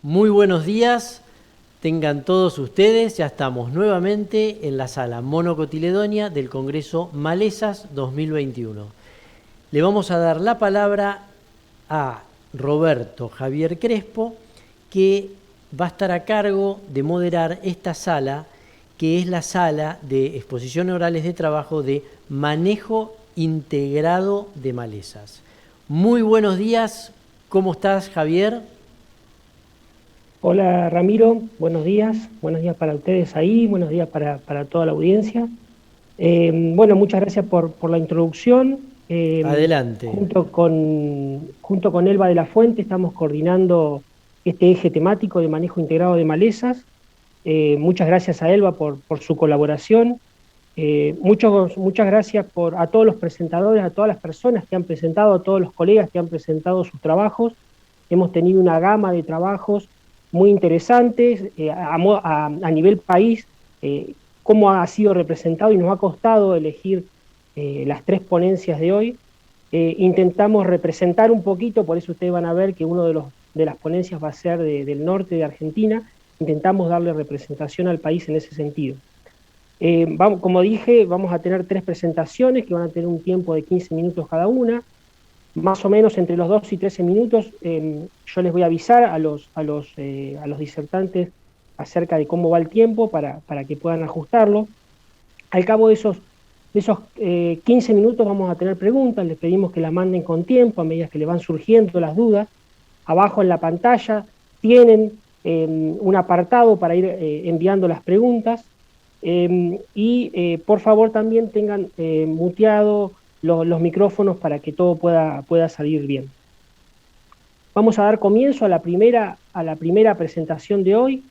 Muy buenos días, tengan todos ustedes, ya estamos nuevamente en la sala monocotiledonia del Congreso Malezas 2021. Le vamos a dar la palabra a Roberto Javier Crespo, que va a estar a cargo de moderar esta sala, que es la sala de exposiciones orales de trabajo de manejo integrado de malezas. Muy buenos días, ¿cómo estás, Javier? Hola Ramiro, buenos días para ustedes ahí, buenos días para toda la audiencia. Bueno, muchas gracias por la introducción. Adelante. Junto con Elba de la Fuente estamos coordinando este eje temático de manejo integrado de malezas. Muchas gracias a Elba por su colaboración. Muchas gracias a todos los presentadores, a todas las personas que han presentado, a todos los colegas que han presentado sus trabajos. Hemos tenido una gama de trabajos muy interesantes a nivel país, cómo ha sido representado y nos ha costado elegir las tres ponencias de hoy. Intentamos representar un poquito, por eso ustedes van a ver que uno de las ponencias va a ser del norte de Argentina. Intentamos darle representación al país en ese sentido. Como dije, vamos a tener tres presentaciones que van a tener un tiempo de 15 minutos cada una, más o menos entre los 2 y 13 minutos. Yo les voy a avisar a los disertantes acerca de cómo va el tiempo para que puedan ajustarlo. Al cabo de esos 15 minutos vamos a tener preguntas, les pedimos que las manden con tiempo a medida que le van surgiendo las dudas. Abajo en la pantalla tienen un apartado para ir enviando las preguntas. Por favor también tengan muteado los micrófonos para que todo pueda salir bien. Vamos a dar comienzo a la primera presentación de hoy,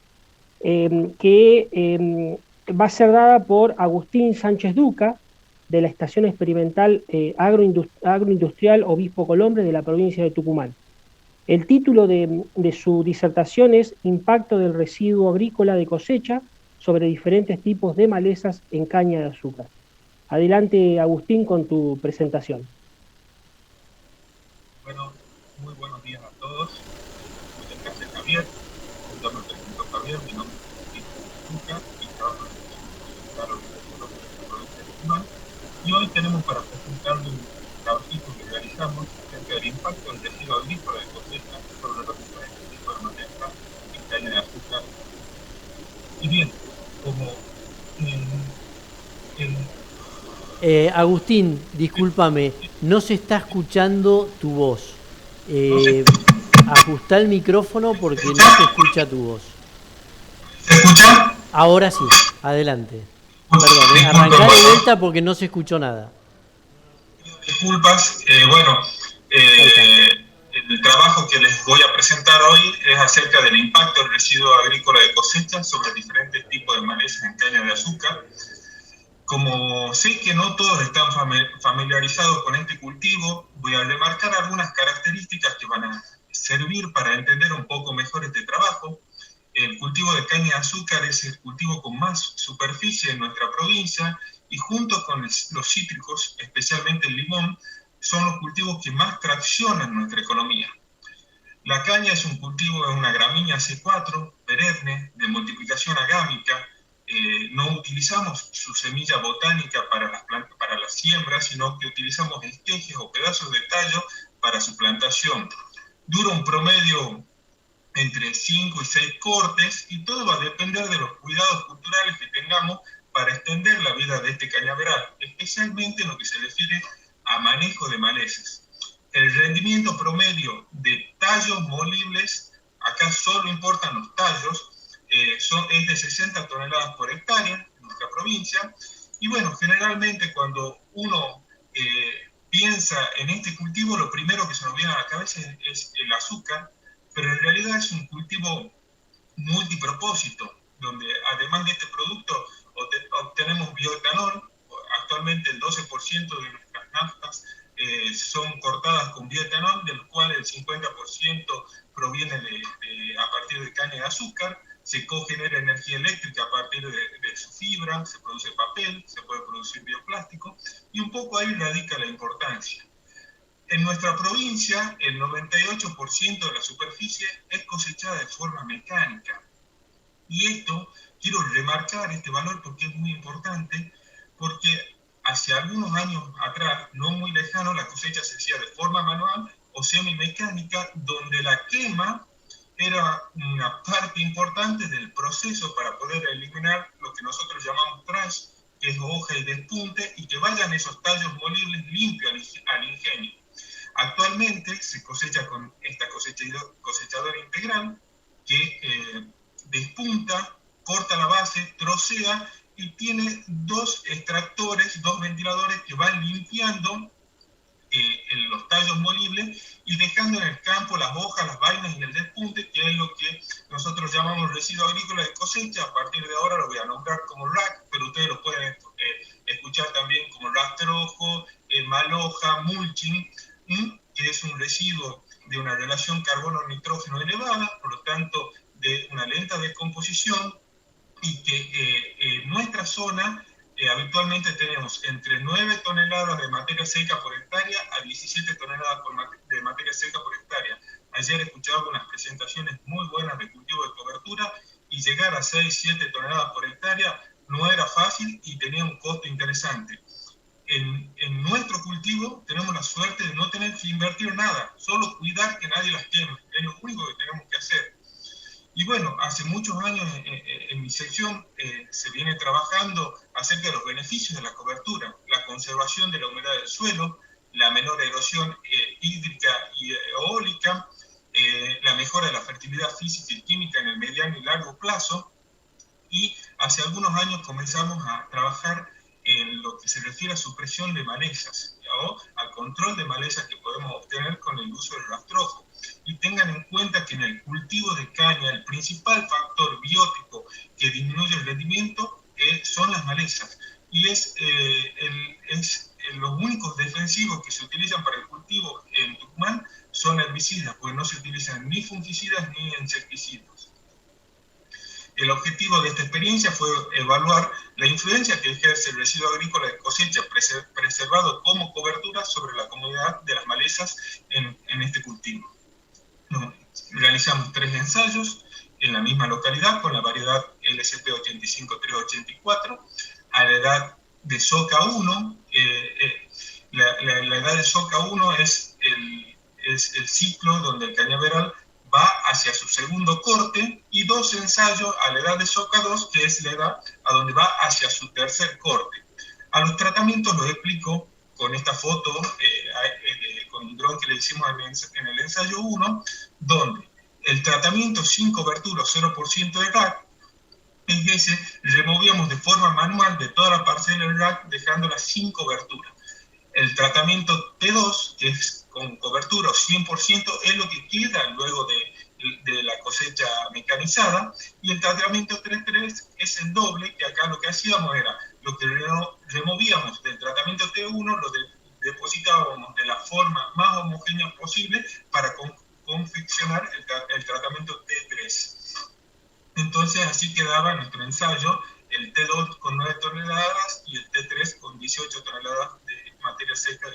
que va a ser dada por Agustín Sánchez Duca, de la Estación Experimental Agroindustrial Obispo Colombre de la provincia de Tucumán. El título de su disertación es Impacto del residuo agrícola de cosecha sobre diferentes tipos de malezas en caña de azúcar. Adelante, Agustín, con tu presentación. Bueno, muy buenos días a todos. Muchas gracias, Javier. Yo me presento Javier, mi nombre es Agustín Luca y trabajo en la Secretaría de la provincia de Tucumán. Y hoy tenemos para presentarle un trabajito que realizamos acerca del impacto del residuo agrícola de cosecha sobre los diferentes tipos de maleza en caña de azúcar. Y bien, como en, en Agustín, discúlpame, no se está escuchando tu voz. no se, Ajustá el micrófono porque no se escucha tu voz. ¿Se escucha? Ahora sí, adelante. Perdón, Disculpen, arrancá por de favor. vuelta porque no se escuchó nada. Disculpas. Bueno, Ahí está. el trabajo que les voy a presentar hoy es acerca del impacto del residuo agrícola de cosecha sobre diferentes tipos de malezas en caña de azúcar. Como sé que no todos están familiarizados con este cultivo, voy a remarcar algunas características que van a servir para entender un poco mejor este trabajo. El cultivo de caña de azúcar es el cultivo con más superficie en nuestra provincia y junto con los cítricos, especialmente el limón, son los cultivos que más traccionan nuestra economía. La caña es un cultivo, es una gramínea C4, perenne, de multiplicación agámica. No utilizamos su semilla botánica para las plantas, para la siembra, sino que utilizamos esquejes o pedazos de tallo para su plantación. Dura un promedio entre 5 y 6 cortes y todo va a depender de los cuidados culturales que tengamos para extender la vida de este cañaveral, especialmente en lo que se refiere a manejo de malezas. El rendimiento promedio de tallos molibles, acá solo importan los tallos, es de 60 toneladas por hectárea en nuestra provincia. Y bueno, generalmente cuando uno piensa en este cultivo, lo primero que se nos viene a la cabeza es el azúcar, pero en realidad es un cultivo multipropósito, donde además de este producto obtenemos bioetanol. Actualmente el 12% de nuestras naftas son cortadas con bioetanol, del cual el 50% proviene a partir de caña de azúcar. Se cogenera energía eléctrica a partir de su fibra, se produce papel, se puede producir bioplástico, y un poco ahí radica la importancia. En nuestra provincia, el 98% de la superficie es cosechada de forma mecánica. Y esto, quiero remarcar este valor porque es muy importante, porque hace algunos años atrás, no muy lejano, la cosecha se hacía de forma manual o semimecánica, donde la quema era una parte importante del proceso para poder eliminar lo que nosotros llamamos trash, que es hoja y despunte, y que vayan esos tallos molibles limpios al ingenio. Actualmente se cosecha con esta cosechadora integral que despunta, corta la base, trocea y tiene dos extractores, dos ventiladores que van limpiando los tallos molibles y dejando en el campo las hojas, las vainas y el despunte, que es lo que nosotros llamamos residuo agrícola de cosecha. A partir de ahora lo voy a nombrar como RAC, pero ustedes lo pueden escuchar también como rastrojo, maloja, mulching, que es un residuo de una relación carbono-nitrógeno elevada, por lo tanto de una lenta descomposición, y que en nuestra zona habitualmente tenemos entre 9 toneladas de materia seca por hectárea a 17 toneladas de materia seca por hectárea. Ayer escuchaba unas presentaciones muy buenas de cultivo de cobertura y llegar a 6-7 toneladas por hectárea no era fácil y tenía un costo interesante. En nuestro cultivo tenemos la suerte de no tener que invertir nada, solo cuidar que nadie las queme, es lo único que tenemos que hacer. Y bueno, hace muchos años en mi sección se viene trabajando acerca de los beneficios de la cobertura, la conservación de la humedad del suelo, la menor erosión hídrica y eólica, la mejora de la fertilidad física y química en el mediano y largo plazo. Y hace algunos años comenzamos a trabajar en lo que se refiere a supresión de malezas o al control de malezas que podemos obtener con el uso del rastrojo. Y tengan en cuenta que en el cultivo de caña el principal factor biótico que disminuye el rendimiento son las malezas. Y los únicos defensivos que se utilizan para el cultivo en Tucumán son herbicidas, porque no se utilizan ni fungicidas ni insecticidas. El objetivo de esta experiencia fue evaluar la influencia que ejerce el residuo agrícola de cosecha preservado como cobertura sobre la comunidad de las malezas en este cultivo. Realizamos 3 ensayos en la misma localidad con la variedad LSP 85384 a la edad de soca 1. La edad de soca 1 es el ciclo donde el cañaveral va hacia su segundo corte, y 2 ensayos a la edad de soca 2, que es la edad a donde va hacia su tercer corte. A los tratamientos los explico con esta foto, con un dron que le hicimos en el ensayo 1, donde el tratamiento sin cobertura 0% de RAC, es ese, removíamos de forma manual de toda la parcela del RAC, dejándola sin cobertura. El tratamiento T2, que es con cobertura 100%, es lo que queda luego de la cosecha mecanizada, y el tratamiento 3.3 es el doble, que acá lo que hacíamos era, lo que removíamos del tratamiento T1, lo depositábamos de la forma más homogénea posible para confeccionar el tratamiento T3. Entonces así quedaba nuestro ensayo, el T2 con 9 toneladas y el T3 con 18 toneladas de materia seca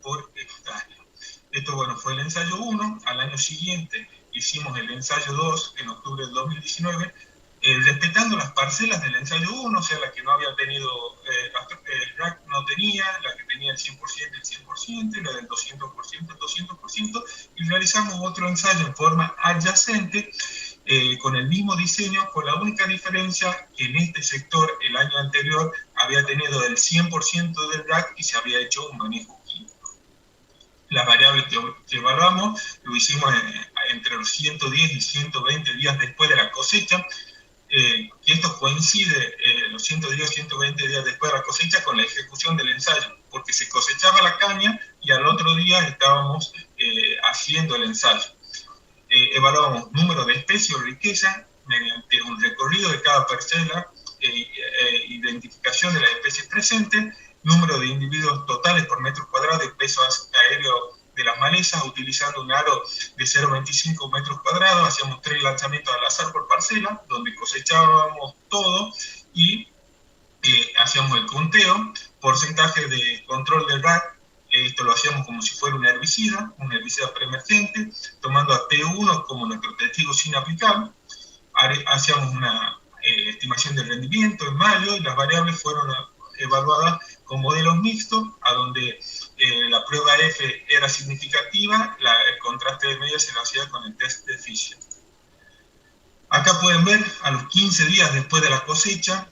por hectárea. Esto, bueno, fue el ensayo 1. Al año siguiente hicimos el ensayo 2 en octubre del 2019, respetando las parcelas del ensayo 1, o sea, la que no había tenido RAC no tenía, la que tenía el 100% el 100%, la del 200% el 200%, y realizamos otro ensayo en forma adyacente, con el mismo diseño, con la única diferencia que en este sector el año anterior había tenido el 100% del RAC y se había hecho un manejo químico. Las variables que evaluamos lo hicimos entre los 110 y 120 días después de la cosecha, que esto coincide, los 110 o 120 días después de la cosecha, con la ejecución del ensayo, porque se cosechaba la caña y al otro día estábamos haciendo el ensayo. Evaluamos número de especies o riqueza mediante un recorrido de cada parcela, identificación de las especies presentes, número de individuos totales por metro cuadrado y peso aéreo de las malezas, utilizando un aro de 0,25 metros cuadrados. Hacíamos 3 lanzamientos al azar por parcela, donde cosechábamos todo y hacíamos el conteo, porcentaje de control del RAC Esto lo hacíamos como si fuera un herbicida preemergente, tomando a T1 como nuestro testigo sin aplicar. Hacíamos una estimación del rendimiento en mayo y las variables fueron evaluadas con modelos mixtos, a donde la prueba F era significativa, el contraste de medias se lo hacía con el test de Fisher. Acá pueden ver a los 15 días después de la cosecha,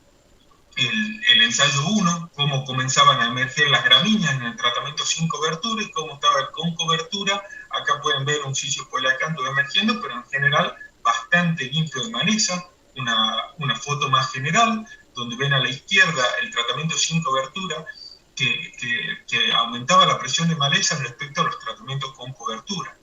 el ensayo 1, cómo comenzaban a emerger las gramíneas en el tratamiento sin cobertura y cómo estaba con cobertura. Acá pueden ver un sisio poliacanto emergiendo, pero en general bastante limpio de maleza. Una foto más general, donde ven a la izquierda el tratamiento sin cobertura, que aumentaba la presión de maleza respecto a los tratamientos con cobertura.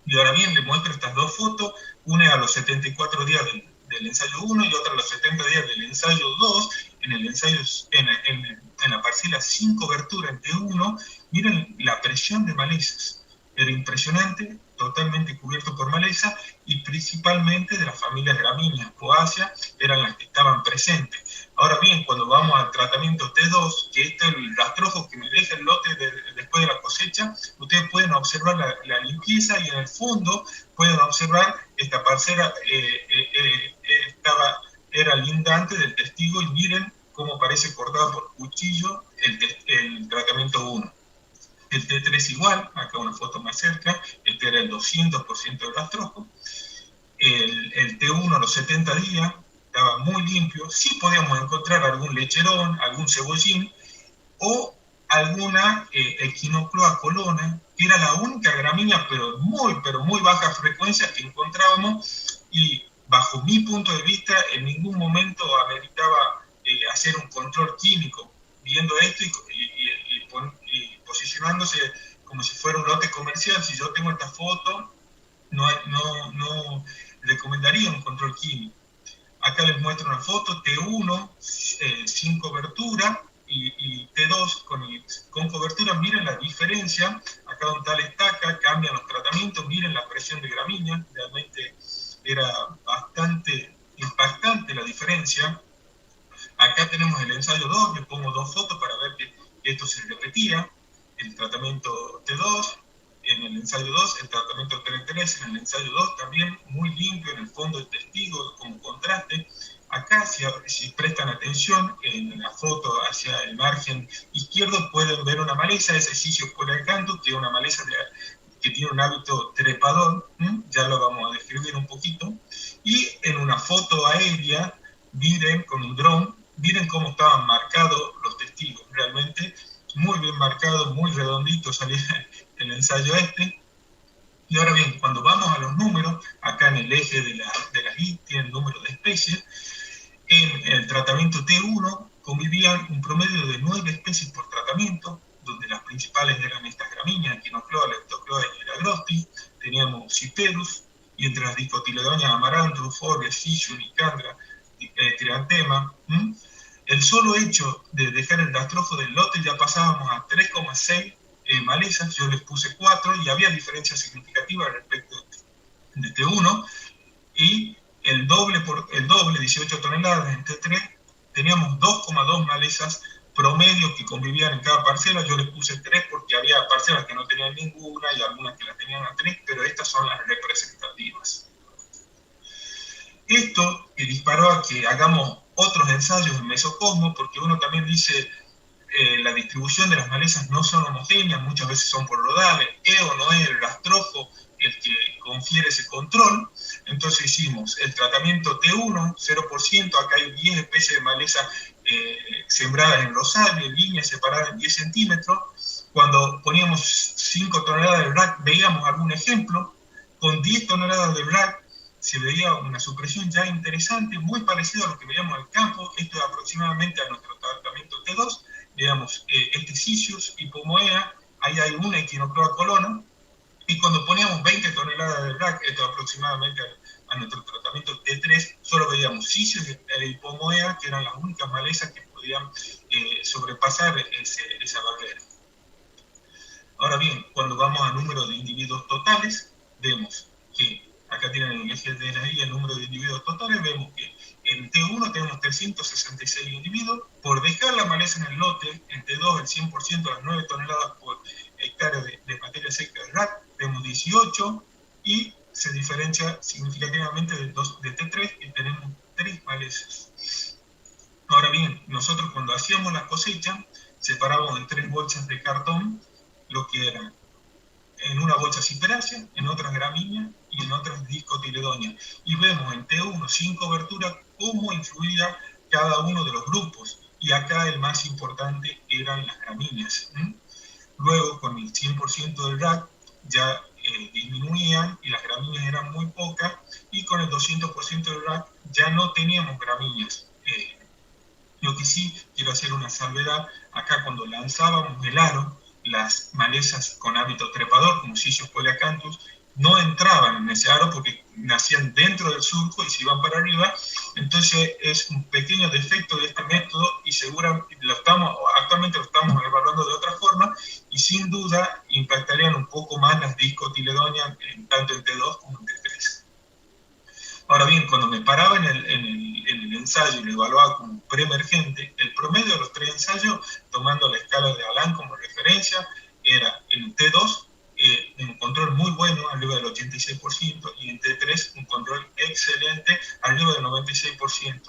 Y ahora bien, les muestro estas dos fotos, una a los 74 días del ensayo 1 y otra a los 70 días del ensayo 2, en la parcela sin cobertura en T1. Miren la presión de malezas, era impresionante, totalmente cubierto por maleza, y principalmente de las familias gramíneas, poáceas, eran las que estaban presentes. Ahora bien, cuando vamos al tratamiento T2, que este es el rastrojo que me deja el lote después de la cosecha, ustedes pueden observar la limpieza, y en el fondo pueden observar esta parcela era lindante del testigo, y miren cómo parece cortado por cuchillo el tratamiento 1. El T3 igual, acá una foto más cerca, este era el 200% del rastrojo. El T1 a los 70 días estaba muy limpio, sí podíamos encontrar algún lecherón, algún cebollín, o alguna Echinocloa colona, que era la única gramínea, pero muy baja frecuencia que encontrábamos, y bajo mi punto de vista en ningún momento ameritaba hacer un control químico, viendo esto y posicionándose como si fuera un lote comercial. Si yo tengo esta foto, no recomendaría un control químico. Acá les muestro una foto, T1 sin cobertura y T2 con cobertura. Miren la diferencia, acá donde está la estaca, cambian los tratamientos, miren la presión de gramínea, realmente era bastante impactante la diferencia. Acá tenemos el ensayo 2, le pongo dos fotos para ver que esto se repetía, el tratamiento T2, en el ensayo 2, el tratamiento T3, en el ensayo 2 también muy limpio, en el fondo el testigo como contraste. Acá, si prestan atención, en la foto hacia el margen izquierdo pueden ver una maleza, ese sisio poliacanto, que es una maleza que tiene un hábito trepador, ya lo vamos a describir un poquito. Y en una foto aérea, miren con un dron, miren cómo estaban marcados los testigos, realmente muy bien marcado, muy redondito salía el ensayo este. Y ahora bien, cuando vamos a los números, acá en el eje de las I tiene el número de especies. En el tratamiento T1 convivían un promedio de 9 especies por tratamiento, donde las principales eran estas gramíneas, Echinocloa, Leptocloa y Lagrostis. Teníamos Cyperus, y entre las dicotiledonias Amaranthus, Euphorbia, Physium, Nicandra, Triantema. El solo hecho de dejar el rastrojo del lote ya pasábamos a 3,6 malezas, yo les puse 4 y había diferencias significativas respecto de T1, y el doble, 18 toneladas en T3, teníamos 2,2 malezas promedio que convivían en cada parcela. Yo les puse 3 porque había parcelas que no tenían ninguna y algunas que las tenían a 3, pero estas son las representativas. Esto disparó a que hagamos otros ensayos en mesocosmos, porque uno también dice la distribución de las malezas no son homogéneas, muchas veces son por rodales, o no es el rastrojo el que confiere ese control. Entonces hicimos el tratamiento T1, 0%, acá hay 10 especies de maleza sembradas en rosario, en líneas separadas en 10 centímetros. Cuando poníamos 5 toneladas de BRAC veíamos algún ejemplo, con 10 toneladas de BRAC se veía una supresión ya interesante, muy parecida a lo que veíamos en el campo. Esto es aproximadamente a nuestro tratamiento T2. Veamos este Sisius, Hipomoea, ahí hay una Echinocloa colona, y cuando poníamos 20 toneladas de BRAC, esto es aproximadamente a nuestro tratamiento T3, solo veíamos Sisius e Hipomoea, que eran las únicas malezas que podían sobrepasar esa barrera. Ahora bien, cuando vamos al número de individuos totales, vemos que acá tienen el eje de la I el número de individuos totales, vemos que en T1 tenemos 366 individuos. Por dejar la maleza en el lote, en T2 el 100% de las 9 toneladas por hectárea de materia seca de RAC, tenemos 18 y se diferencia significativamente de T3, que tenemos 3 malezas. Ahora bien, nosotros cuando hacíamos la cosecha, separábamos en 3 bolsas de cartón lo que era en una bolsa ciperácea, en otras gramíneas y en otras dicotiledóneas. Y vemos en T1 sin cobertura cómo influía cada uno de los grupos. Y acá el más importante eran las gramíneas. Luego, con el 100% del RAC, ya disminuían y las gramíneas eran muy pocas. Y con el 200% del RAC ya no teníamos gramíneas. Lo que sí quiero hacer una salvedad, acá cuando lanzábamos el aro, las malezas con hábito trepador, como Sicyos polyacanthus, no entraban en ese aro porque nacían dentro del surco y se iban para arriba. Entonces es un pequeño defecto de este método y actualmente lo estamos evaluando de otra forma y sin duda impactarían un poco más las dicotiledóneas tanto en T2 como en T3. Ahora bien, cuando me paraba en el ensayo y lo evaluaba como preemergente, el promedio de los 3 ensayos, tomando la escala de Alan como referencia, era en T2 un control muy bueno, arriba del 86%, y en T3 un control excelente, arriba del 96%.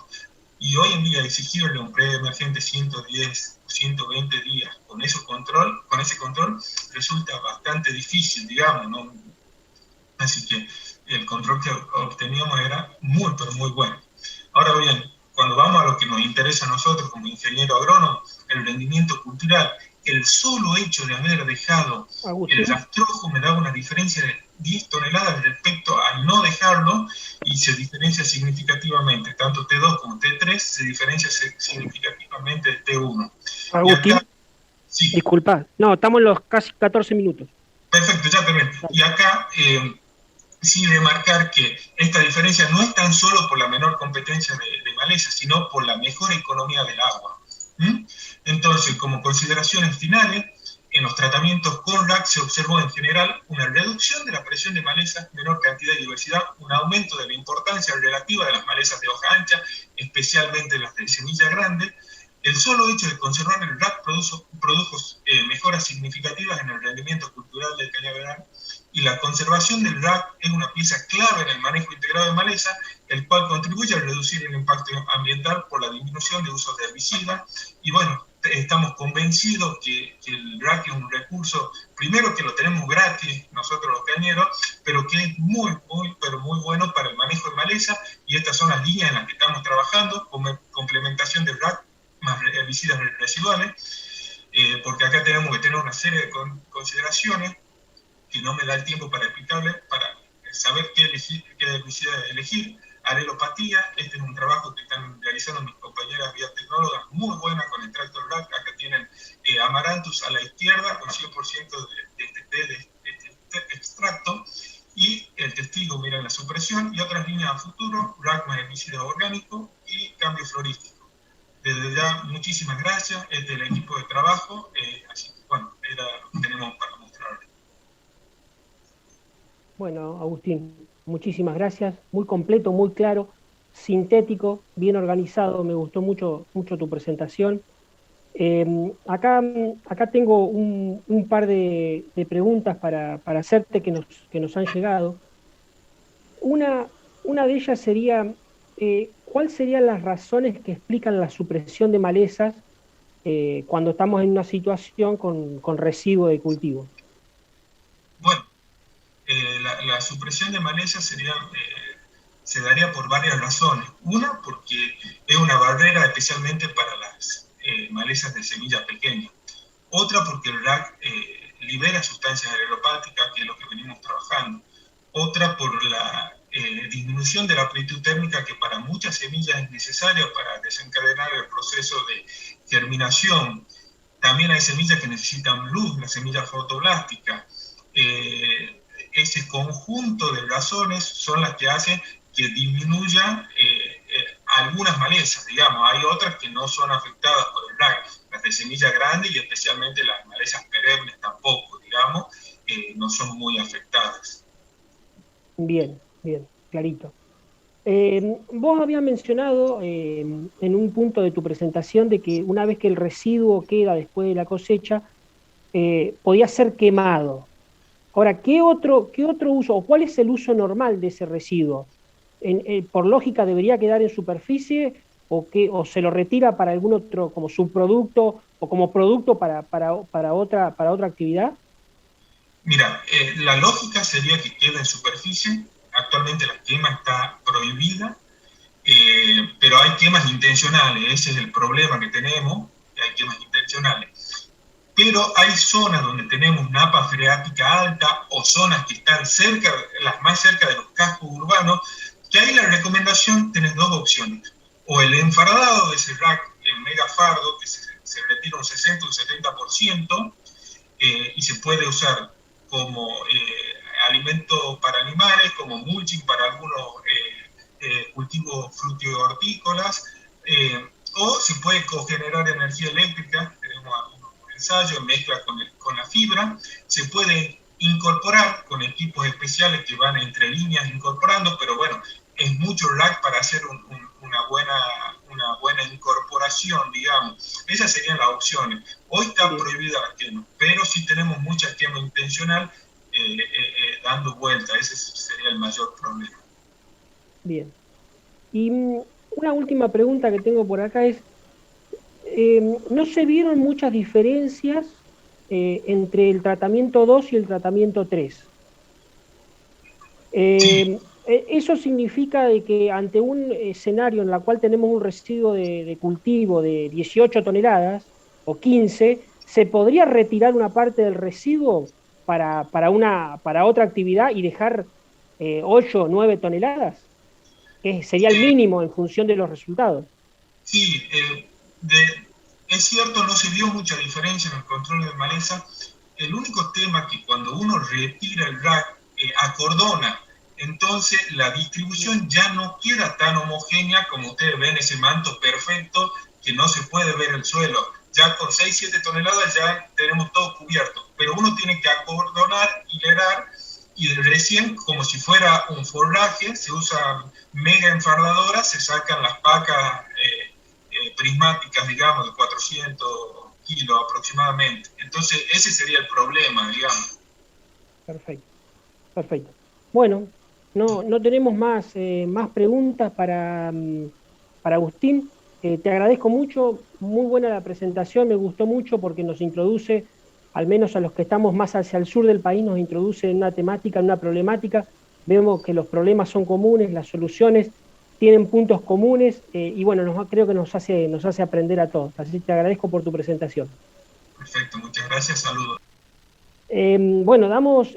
Y hoy en día exigirle a un preemergente 110 o 120 días con ese control resulta bastante difícil, digamos, ¿no? Así que el control que obteníamos era muy, pero muy bueno. Ahora bien, cuando vamos a lo que nos interesa a nosotros como ingeniero agrónomo, el rendimiento cultural, el solo hecho de haber dejado el rastrojo me daba una diferencia de 10 toneladas respecto a no dejarlo y se diferencia significativamente. Tanto T2 como T3 se diferencia significativamente de T1. Agustín, acá, sí. Disculpa, no, estamos en los casi 14 minutos. Perfecto, ya terminé. Y acá sí remarcar que esta diferencia no es tan solo por la menor competencia de malezas, sino por la mejor economía del agua. Entonces, como consideraciones finales, en los tratamientos con RAC se observó en general una reducción de la presión de malezas, menor cantidad y diversidad, un aumento de la importancia relativa de las malezas de hoja ancha, especialmente las de semilla grande. El solo hecho de conservar el RAC produjo mejoras significativas en el rendimiento cultural del cañaveral, y la conservación del RAC es una pieza clave en el manejo integrado de maleza, el cual contribuye a reducir el impacto ambiental por la disminución de uso de herbicidas. Y bueno, estamos convencidos que el RAC es un recurso, primero que lo tenemos gratis nosotros los cañeros, pero que es muy, pero muy bueno para el manejo de maleza, y estas son las líneas en las que estamos trabajando, como complementación del RAC más herbicidas residuales, porque acá tenemos que tener una serie de consideraciones que no me da el tiempo para explicarle, para saber qué herbicida elegir. Arelopatía, este es un trabajo que están realizando mis compañeras biotecnólogas muy buenas con extracto RAC. Acá tienen Amaranthus a la izquierda con 100% de este extracto, y el testigo, miren la supresión, y otras líneas a futuro, RAC más herbicida orgánico y cambio florístico. Desde ya, muchísimas gracias, este es el equipo de trabajo, así que bueno, era lo que tenemos para mostrarles. Bueno, Agustín, muchísimas gracias, muy completo, muy claro, sintético, bien organizado, me gustó mucho tu presentación. Acá tengo un par de preguntas para hacerte que nos han llegado. Una de ellas sería, ¿cuáles serían las razones que explican la supresión de malezas cuando estamos en una situación con residuo de cultivo? Bueno, la supresión de malezas se daría por varias razones. Una, porque es una barrera especialmente para las malezas de semilla pequeña. Otra, porque el RAC libera sustancias arelopáticas, que es lo que venimos trabajando. Otra, por la disminución de la amplitud térmica, que para muchas semillas es necesaria para desencadenar el proceso de germinación. También hay semillas que necesitan luz, la semilla fotoblástica. Ese conjunto de razones son las que hacen que disminuyan algunas malezas, digamos. Hay otras que no son afectadas por el RAC, las de semilla grande y especialmente las malezas perennes tampoco, digamos, no son muy afectadas. Bien, clarito. Vos habías mencionado en un punto de tu presentación de que una vez que el residuo queda después de la cosecha, podía ser quemado. Ahora, ¿qué otro uso, o cuál es el uso normal de ese residuo? Por lógica, ¿debería quedar en superficie o se lo retira para algún otro, como subproducto o como producto para otra actividad? Mira, la lógica sería que quede en superficie. Actualmente la quema está prohibida, pero hay quemas intencionales. Ese es el problema que tenemos, que hay quemas intencionales. Pero hay zonas donde tenemos napa freática alta o zonas que están cerca, las más cerca de los cascos urbanos, que ahí la recomendación tenés dos opciones. O el enfardado de ese rack, el megafardo, que se retira un 60 o un 70%, y se puede usar como alimento para animales, como mulching para algunos cultivos frutihortícolas, o se puede cogenerar energía eléctrica. Tenemos algunos ensayos, mezcla con la fibra, se puede incorporar con equipos especiales que van entre líneas incorporando, pero bueno, es mucho lag para hacer una buena incorporación, digamos. Esas serían las opciones. Hoy está Bien, prohibida la quema, pero sí tenemos mucha quema intencional dando vuelta. Ese sería el mayor problema. bien. Y una última pregunta que tengo por acá es, ¿no se vieron muchas diferencias entre el tratamiento 2 y el tratamiento 3? Sí, Eso significa de que ante un escenario en el cual tenemos un residuo de cultivo de 18 toneladas o 15, ¿se podría retirar una parte del residuo para otra actividad y dejar 8 o 9 toneladas? Que sería el eh, mínimo en función de los resultados. sí, es cierto, no se vio mucha diferencia en el control de maleza. El único tema que cuando uno retira el rack, acordona, entonces la distribución ya no queda tan homogénea como ustedes ven ese manto perfecto que no se puede ver el suelo. Ya con 6 7 toneladas ya tenemos todo cubierto, pero uno tiene que acordonar, hilerar, y recién, como si fuera un forraje, se usa mega enfardadora, se sacan las pacas prismáticas, digamos, de 400 kilos aproximadamente. Entonces, ese sería el problema, digamos. Perfecto, perfecto. Bueno, no tenemos más preguntas para Agustín. Te agradezco mucho, muy buena la presentación, me gustó mucho porque nos introduce, al menos a los que estamos más hacia el sur del país, nos introduce en una temática, en una problemática. Vemos que los problemas son comunes, las soluciones tienen puntos comunes y bueno, creo que nos hace aprender a todos. Así que te agradezco por tu presentación. Perfecto, muchas gracias, saludos. Bueno, damos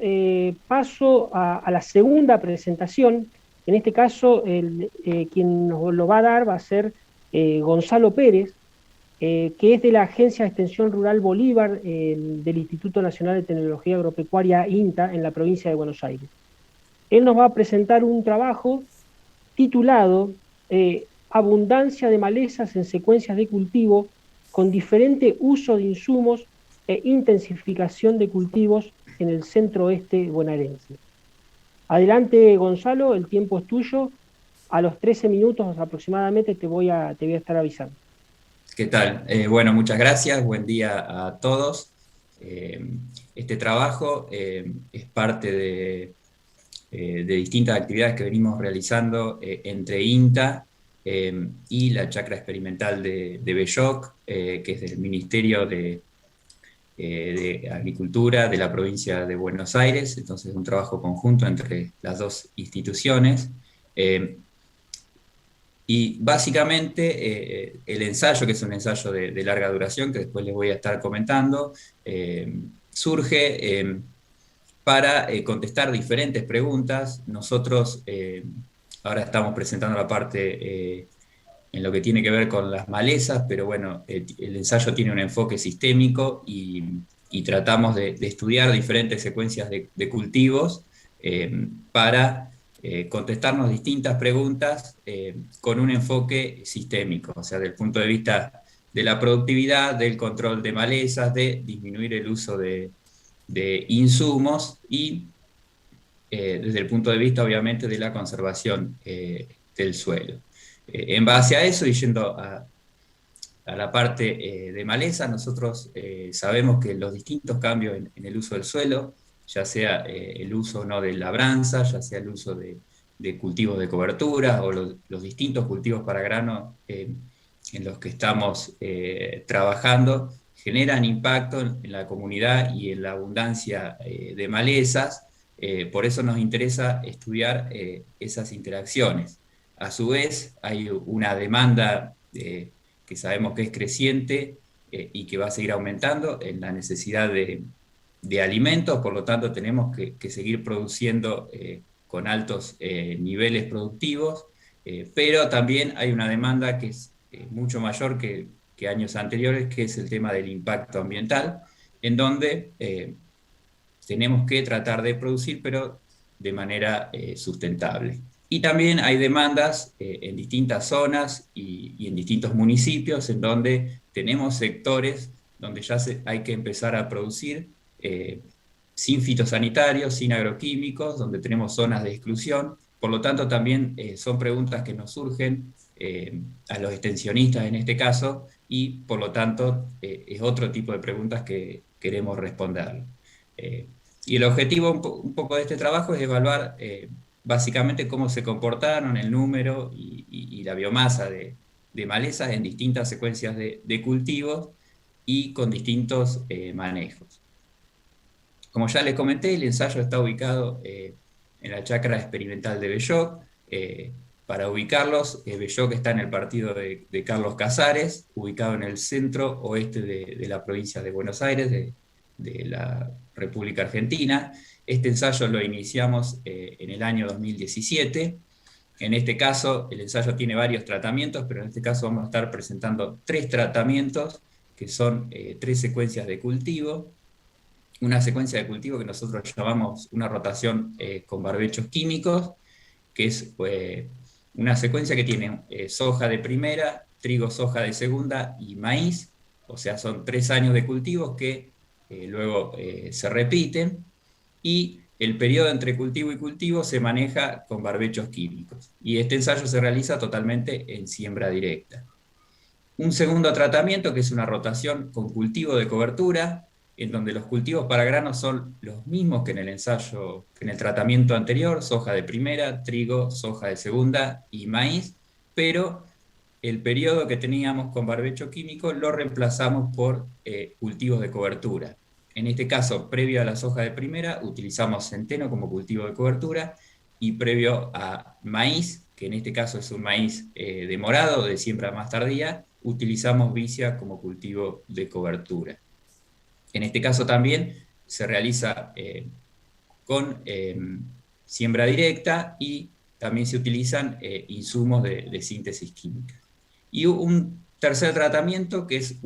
paso a la segunda presentación. En este caso, quien nos lo va a dar va a ser Gonzalo Pérez, que es de la Agencia de Extensión Rural Bolívar del Instituto Nacional de Tecnología Agropecuaria INTA en la provincia de Buenos Aires. Él nos va a presentar un trabajo titulado Abundancia de malezas en secuencias de cultivo con diferente uso de insumos e intensificación de cultivos en el centro oeste bonaerense. Adelante, Gonzalo, el tiempo es tuyo. A los 13 minutos aproximadamente te voy a estar avisando. ¿Qué tal? Bueno, muchas gracias, buen día a todos. Eh, este trabajo es parte de distintas actividades que venimos realizando entre INTA y la chacra experimental de Belloc, que es del Ministerio de Agricultura de la provincia de Buenos Aires. Entonces, un trabajo conjunto entre las dos instituciones. Y básicamente el ensayo, que es un ensayo de larga duración, que después les voy a estar comentando, surge para contestar diferentes preguntas. Nosotros ahora estamos presentando la parte en lo que tiene que ver con las malezas, pero bueno, el ensayo tiene un enfoque sistémico y tratamos de estudiar diferentes secuencias de cultivos para contestarnos distintas preguntas con un enfoque sistémico, o sea, desde el punto de vista de la productividad, del control de malezas, de disminuir el uso de insumos y desde el punto de vista, obviamente, de la conservación del suelo. En base a eso, y yendo a la parte de maleza, nosotros sabemos que los distintos cambios en el uso del suelo, ya sea el uso no de labranza, ya sea el uso de cultivos de cobertura o los distintos cultivos para grano en los que estamos trabajando, generan impacto en la comunidad y en la abundancia de malezas. Por eso nos interesa estudiar esas interacciones. A su vez, hay una demanda que sabemos que es creciente y que va a seguir aumentando en la necesidad de alimentos, por lo tanto tenemos que seguir produciendo con altos niveles productivos, pero también hay una demanda que es mucho mayor que años anteriores, que es el tema del impacto ambiental, en donde tenemos que tratar de producir, pero de manera sustentable. Y también hay demandas en distintas zonas y en distintos municipios, en donde tenemos sectores donde ya hay que empezar a producir sin fitosanitarios, sin agroquímicos, donde tenemos zonas de exclusión. Por lo tanto, también son preguntas que nos surgen a los extensionistas en este caso, y por lo tanto es otro tipo de preguntas que queremos responder. Y el objetivo un poco de este trabajo es evaluar básicamente cómo se comportaron el número y la biomasa de malezas en distintas secuencias de cultivos y con distintos manejos. Como ya les comenté, el ensayo está ubicado en la chacra experimental de Belloc. Para ubicarlos, Belloc está en el partido de Carlos Casares, ubicado en el centro oeste de la provincia de Buenos Aires, de la República Argentina. Este ensayo lo iniciamos en el año 2017. En este caso, el ensayo tiene varios tratamientos, pero en este caso vamos a estar presentando 3 tratamientos, que son 3 secuencias de cultivo. Una secuencia de cultivo que nosotros llamamos una rotación con barbechos químicos, que es una secuencia que tiene soja de primera, trigo, soja de segunda y maíz. O sea, son 3 años de cultivos que luego se repiten, y el periodo entre cultivo y cultivo se maneja con barbechos químicos. Y este ensayo se realiza totalmente en siembra directa. Un segundo tratamiento, que es una rotación con cultivo de cobertura, en donde los cultivos para granos son los mismos que en el ensayo, que en el tratamiento anterior: soja de primera, trigo, soja de segunda y maíz, pero el periodo que teníamos con barbecho químico lo reemplazamos por cultivos de cobertura. En este caso, previo a la soja de primera, utilizamos centeno como cultivo de cobertura, y previo a maíz, que en este caso es un maíz de morado, de siembra más tardía, utilizamos vicia como cultivo de cobertura. En este caso también se realiza con siembra directa, y también se utilizan insumos de síntesis química. Y un tercer tratamiento, que es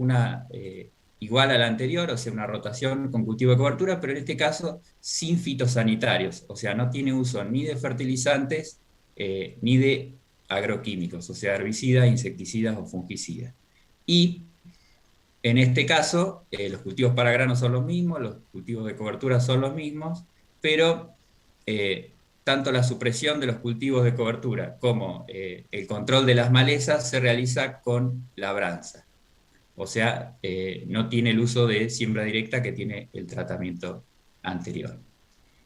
igual a la anterior, o sea, una rotación con cultivo de cobertura, pero en este caso sin fitosanitarios, o sea, no tiene uso ni de fertilizantes ni de agroquímicos, o sea, herbicidas, insecticidas o fungicidas. Y en este caso, los cultivos para grano son los mismos, los cultivos de cobertura son los mismos, pero tanto la supresión de los cultivos de cobertura como el control de las malezas se realiza con labranza. O sea, no tiene el uso de siembra directa que tiene el tratamiento anterior.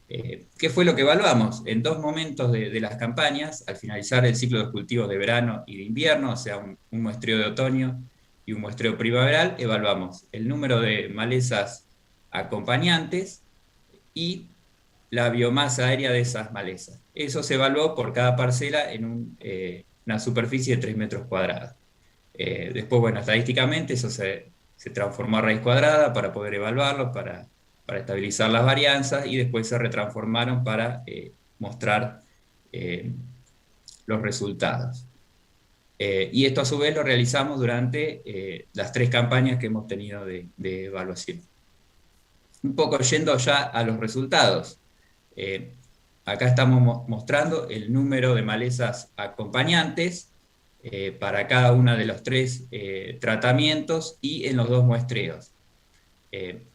¿Qué fue lo que evaluamos? En 2 momentos de las campañas, al finalizar el ciclo de los cultivos de verano y de invierno, o sea, un muestreo de otoño y un muestreo primaveral, evaluamos el número de malezas acompañantes y la biomasa aérea de esas malezas. Eso se evaluó por cada parcela en una superficie de 3 metros cuadrados. Después, bueno, estadísticamente eso se transformó a raíz cuadrada para poder evaluarlo, para estabilizar las varianzas, y después se retransformaron para mostrar los resultados. Y esto a su vez lo realizamos durante las 3 campañas que hemos tenido de evaluación. Un poco yendo ya a los resultados. Acá estamos mostrando el número de malezas acompañantes para cada uno de los 3 tratamientos y en los 2 muestreos.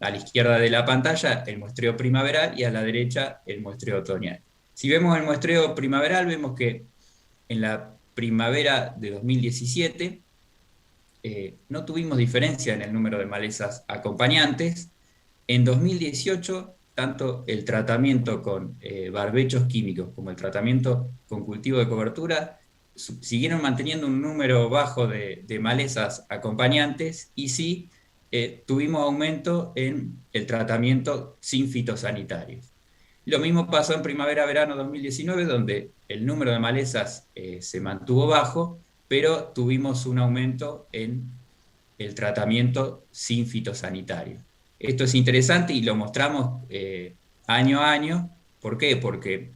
A la izquierda de la pantalla el muestreo primaveral y a la derecha el muestreo otoñal. Si vemos el muestreo primaveral, vemos que en la primavera de 2017 no tuvimos diferencia en el número de malezas acompañantes. En 2018, tanto el tratamiento con barbechos químicos como el tratamiento con cultivo de cobertura siguieron manteniendo un número bajo de malezas acompañantes, y sí tuvimos aumento en el tratamiento sin fitosanitarios. Lo mismo pasó en primavera-verano 2019, donde el número de malezas se mantuvo bajo, pero tuvimos un aumento en el tratamiento sin fitosanitario. Esto es interesante y lo mostramos año a año. ¿Por qué? Porque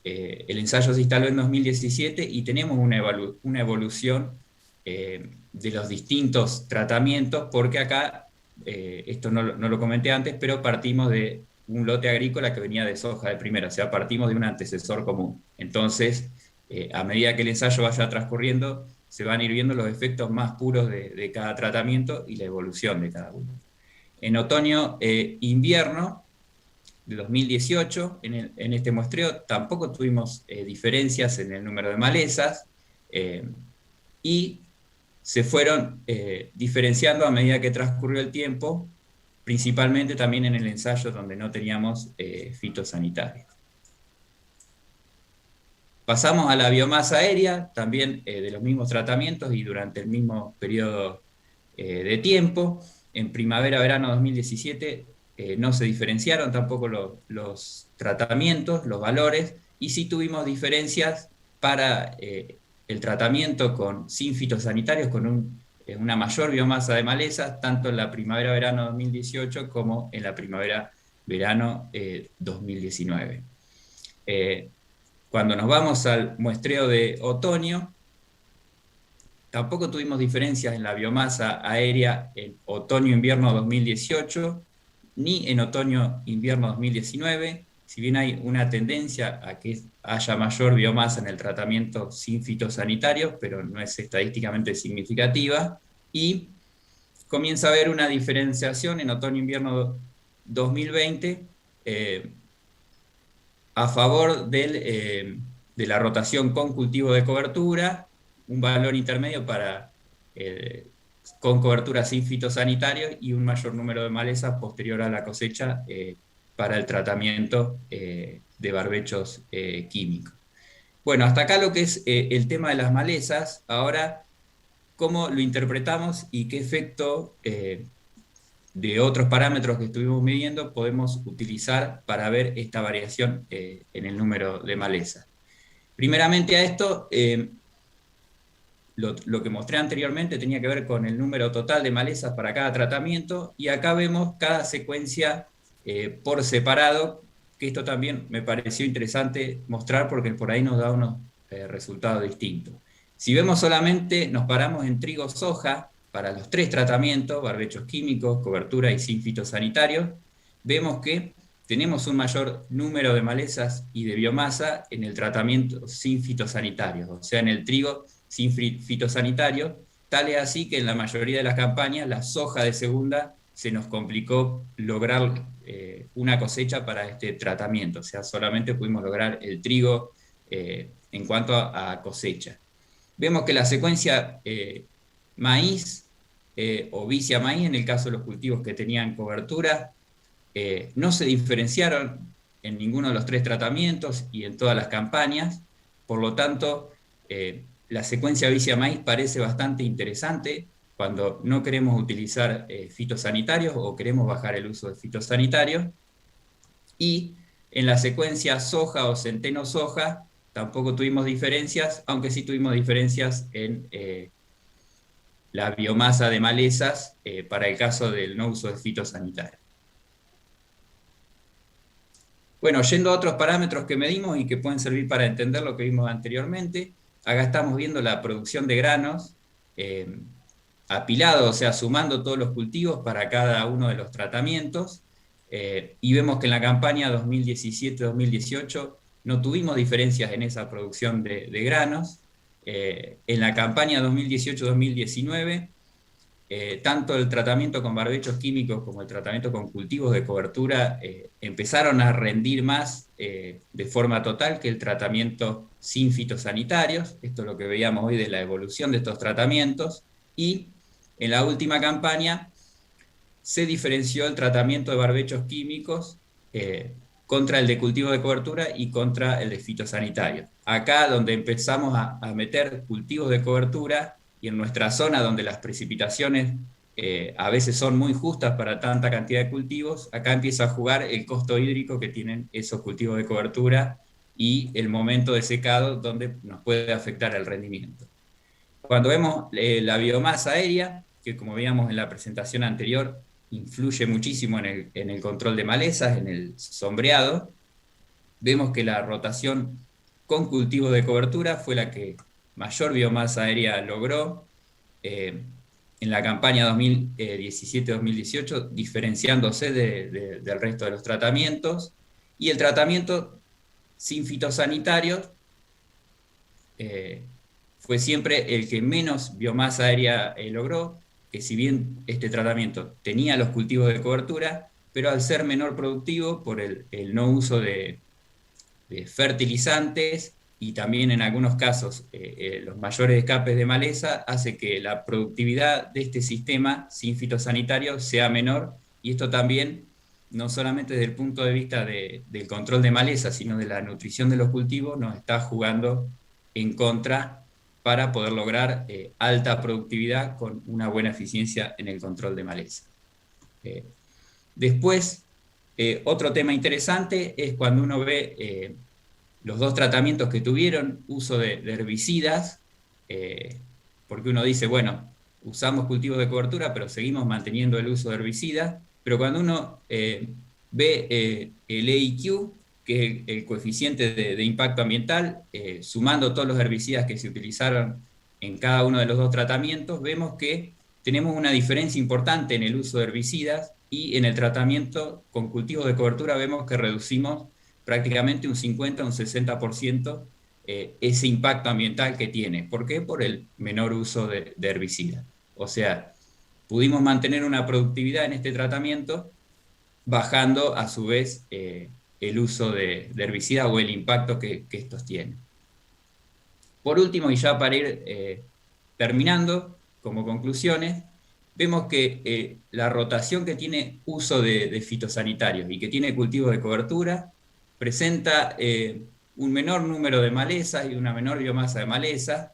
el ensayo se instaló en 2017 y tenemos una evolución de los distintos tratamientos, porque acá, esto no lo comenté antes, pero partimos de un lote agrícola que venía de soja de primera, o sea, partimos de un antecesor común. Entonces, a medida que el ensayo vaya transcurriendo, se van a ir viendo los efectos más puros de cada tratamiento y la evolución de cada uno. En otoño-invierno de 2018, en este muestreo, tampoco tuvimos diferencias en el número de malezas, y se fueron diferenciando a medida que transcurrió el tiempo, principalmente también en el ensayo donde no teníamos fitosanitarios. Pasamos a la biomasa aérea, también de los mismos tratamientos y durante el mismo periodo de tiempo. En primavera-verano 2017 no se diferenciaron tampoco los tratamientos, los valores, y sí tuvimos diferencias para el tratamiento sin fitosanitarios, con una mayor biomasa de malezas, tanto en la primavera-verano 2018 como en la primavera-verano 2019. Cuando nos vamos al muestreo de otoño, tampoco tuvimos diferencias en la biomasa aérea en otoño-invierno 2018, ni en otoño-invierno 2019, si bien hay una tendencia a que haya mayor biomasa en el tratamiento sin fitosanitarios, pero no es estadísticamente significativa, y comienza a haber una diferenciación en otoño-invierno 2020 a favor de la rotación con cultivo de cobertura, un valor intermedio con cobertura sin fitosanitarios y un mayor número de malezas posterior a la cosecha para el tratamiento de barbechos químicos. Bueno, hasta acá lo que es el tema de las malezas. Ahora, ¿cómo lo interpretamos y qué efecto de otros parámetros que estuvimos midiendo podemos utilizar para ver esta variación en el número de malezas? Primeramente a esto, lo que mostré anteriormente tenía que ver con el número total de malezas para cada tratamiento, y acá vemos cada secuencia por separado, que esto también me pareció interesante mostrar porque por ahí nos da unos resultados distintos. Si vemos solamente, nos paramos en trigo-soja para los 3 tratamientos, barbechos químicos, cobertura y sin fitosanitarios, vemos que tenemos un mayor número de malezas y de biomasa en el tratamiento sin fitosanitarios, o sea, en el trigo sin fitosanitarios, tal es así que en la mayoría de las campañas la soja de segunda se nos complicó lograr una cosecha para este tratamiento, o sea, solamente pudimos lograr el trigo en cuanto a cosecha. Vemos que la secuencia maíz o vicia maíz, en el caso de los cultivos que tenían cobertura, no se diferenciaron en ninguno de los 3 tratamientos y en todas las campañas. Por lo tanto, la secuencia vicia maíz parece bastante interesante cuando no queremos utilizar fitosanitarios o queremos bajar el uso de fitosanitarios. Y en la secuencia soja o centeno-soja tampoco tuvimos diferencias, aunque sí tuvimos diferencias en la biomasa de malezas para el caso del no uso de fitosanitarios. Bueno, yendo a otros parámetros que medimos y que pueden servir para entender lo que vimos anteriormente, acá estamos viendo la producción de granos apilado, o sea, sumando todos los cultivos para cada uno de los tratamientos, y vemos que en la campaña 2017-2018 no tuvimos diferencias en esa producción de granos. En la campaña 2018-2019, tanto el tratamiento con barbechos químicos como el tratamiento con cultivos de cobertura empezaron a rendir más de forma total que el tratamiento sin fitosanitarios. Esto es lo que veíamos hoy de la evolución de estos tratamientos. Y En la última campaña se diferenció el tratamiento de barbechos químicos contra el de cultivo de cobertura y contra el de fitosanitario. Acá donde empezamos a meter cultivos de cobertura, y en nuestra zona donde las precipitaciones a veces son muy justas para tanta cantidad de cultivos, acá empieza a jugar el costo hídrico que tienen esos cultivos de cobertura y el momento de secado donde nos puede afectar el rendimiento. Cuando vemos la biomasa aérea, que como veíamos en la presentación anterior, influye muchísimo en el control de malezas, en el sombreado, vemos que la rotación con cultivos de cobertura fue la que mayor biomasa aérea logró en la campaña 2017-2018, diferenciándose del resto de los tratamientos, y el tratamiento sin fitosanitarios fue siempre el que menos biomasa aérea logró, que si bien este tratamiento tenía los cultivos de cobertura, pero al ser menor productivo por el no uso de fertilizantes y también en algunos casos los mayores escapes de maleza, hace que la productividad de este sistema sin fitosanitario sea menor, y esto también, no solamente desde el punto de vista del control de maleza, sino de la nutrición de los cultivos, nos está jugando en contra para poder lograr alta productividad con una buena eficiencia en el control de maleza. Después, otro tema interesante es cuando uno ve los dos tratamientos que tuvieron uso de herbicidas, porque uno dice, bueno, usamos cultivos de cobertura, pero seguimos manteniendo el uso de herbicidas, pero cuando uno ve el EIQ, que es el coeficiente de impacto ambiental, sumando todos los herbicidas que se utilizaron en cada uno de los dos tratamientos, vemos que tenemos una diferencia importante en el uso de herbicidas, y en el tratamiento con cultivos de cobertura vemos que reducimos prácticamente un 50, un 60% ese impacto ambiental que tiene. ¿Por qué? Por el menor uso de herbicidas. O sea, pudimos mantener una productividad en este tratamiento, bajando a su vez el uso de herbicida o el impacto que estos tienen. Por último, y ya para ir terminando, como conclusiones, vemos que la rotación que tiene uso de fitosanitarios y que tiene cultivos de cobertura presenta un menor número de malezas y una menor biomasa de maleza,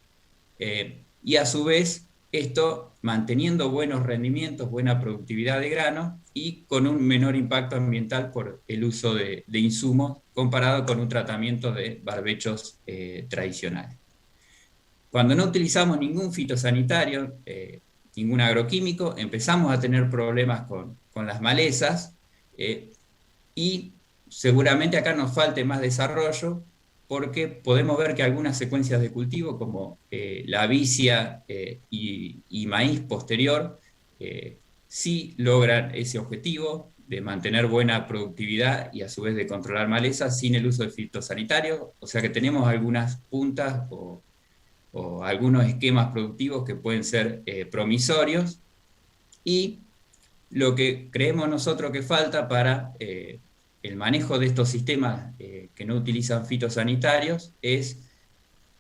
y a su vez esto manteniendo buenos rendimientos, buena productividad de grano y con un menor impacto ambiental por el uso de insumos comparado con un tratamiento de barbechos tradicionales. Cuando no utilizamos ningún fitosanitario, ningún agroquímico, empezamos a tener problemas con las malezas, y seguramente acá nos falte más desarrollo, porque podemos ver que algunas secuencias de cultivo, como la vicia y maíz posterior, sí logran ese objetivo de mantener buena productividad y a su vez de controlar malezas sin el uso de fitosanitarios. O sea que tenemos algunas puntas o algunos esquemas productivos que pueden ser promisorios, y lo que creemos nosotros que falta para el manejo de estos sistemas que no utilizan fitosanitarios es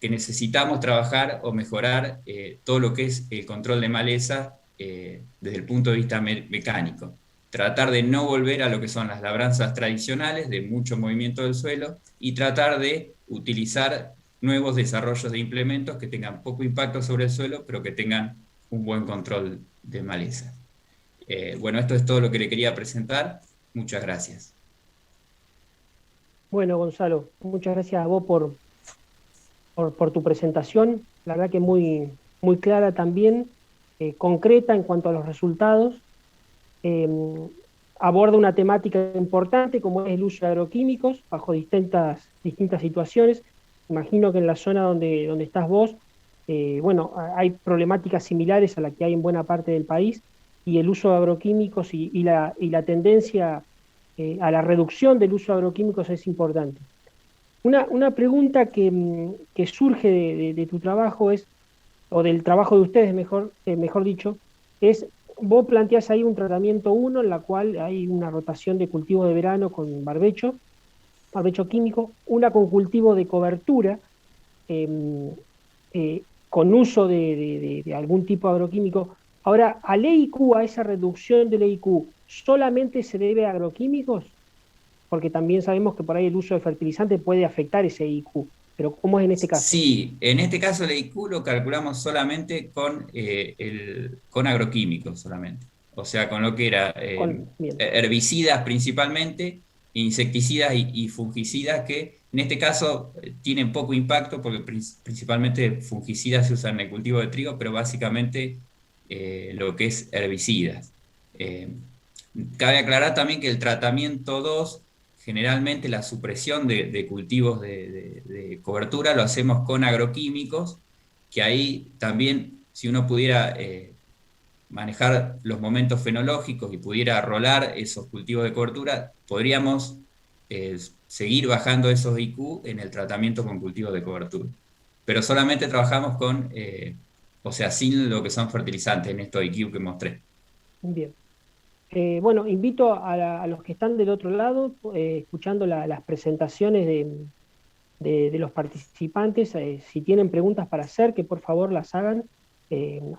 que necesitamos trabajar o mejorar todo lo que es el control de maleza desde el punto de vista mecánico. Tratar de no volver a lo que son las labranzas tradicionales de mucho movimiento del suelo, y tratar de utilizar nuevos desarrollos de implementos que tengan poco impacto sobre el suelo, pero que tengan un buen control de maleza. Bueno, esto es todo lo que le quería presentar. Muchas gracias. Bueno, Gonzalo, muchas gracias a vos por tu presentación. La verdad que muy, muy clara también, concreta en cuanto a los resultados. Aborda una temática importante como es el uso de agroquímicos bajo distintas situaciones. Imagino que en la zona donde estás vos, bueno, hay problemáticas similares a las que hay en buena parte del país, y el uso de agroquímicos y la tendencia a la reducción del uso de agroquímicos es importante. Una pregunta que surge de tu trabajo es, o del trabajo de ustedes, mejor dicho, es, vos planteás ahí un tratamiento 1 en la cual hay una rotación de cultivo de verano con barbecho químico, una con cultivo de cobertura, con uso de algún tipo de agroquímico. Ahora, al EIQ, a esa reducción del EIQ, ¿solamente se debe a agroquímicos? Porque también sabemos que por ahí el uso de fertilizantes puede afectar ese EIQ. Pero ¿cómo es en este caso? Sí, en este caso el IQ lo calculamos solamente con agroquímicos solamente. O sea, con lo que era Bien, herbicidas principalmente, insecticidas y fungicidas que en este caso tienen poco impacto porque principalmente fungicidas se usan en el cultivo de trigo, pero básicamente lo que es herbicidas. Eh, Cabe aclarar también que el tratamiento 2 generalmente la supresión de cultivos de cobertura lo hacemos con agroquímicos, que ahí también, si uno pudiera manejar los momentos fenológicos y pudiera rolar esos cultivos de cobertura, podríamos seguir bajando esos IQ en el tratamiento con cultivos de cobertura. Pero solamente trabajamos o sea, sin lo que son fertilizantes en estos IQ que mostré. bien. Bueno, invito a los que están del otro lado, escuchando las presentaciones de los participantes, si tienen preguntas para hacer, que por favor las hagan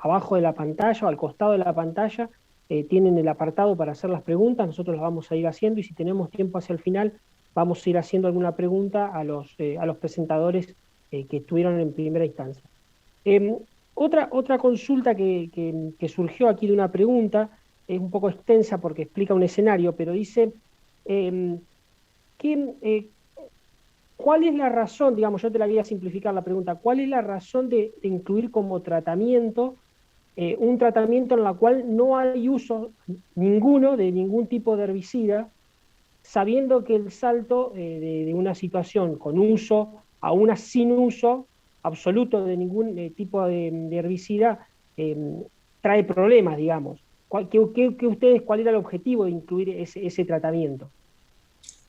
abajo de la pantalla o al costado de la pantalla. Tienen el apartado para hacer las preguntas, nosotros las vamos a ir haciendo y si tenemos tiempo hacia el final, vamos a ir haciendo alguna pregunta a los presentadores que estuvieron en primera instancia. Otra consulta que surgió aquí de una pregunta, es un poco extensa porque explica un escenario, pero dice, ¿cuál es la razón, digamos, yo te la voy a simplificar la pregunta, ¿cuál es la razón de incluir como tratamiento un tratamiento en el cual no hay uso ninguno de ningún tipo de herbicida, sabiendo que el salto de una situación con uso a una sin uso absoluto de ningún tipo de herbicida trae problemas, digamos? ¿Cuál era el objetivo de incluir ese tratamiento?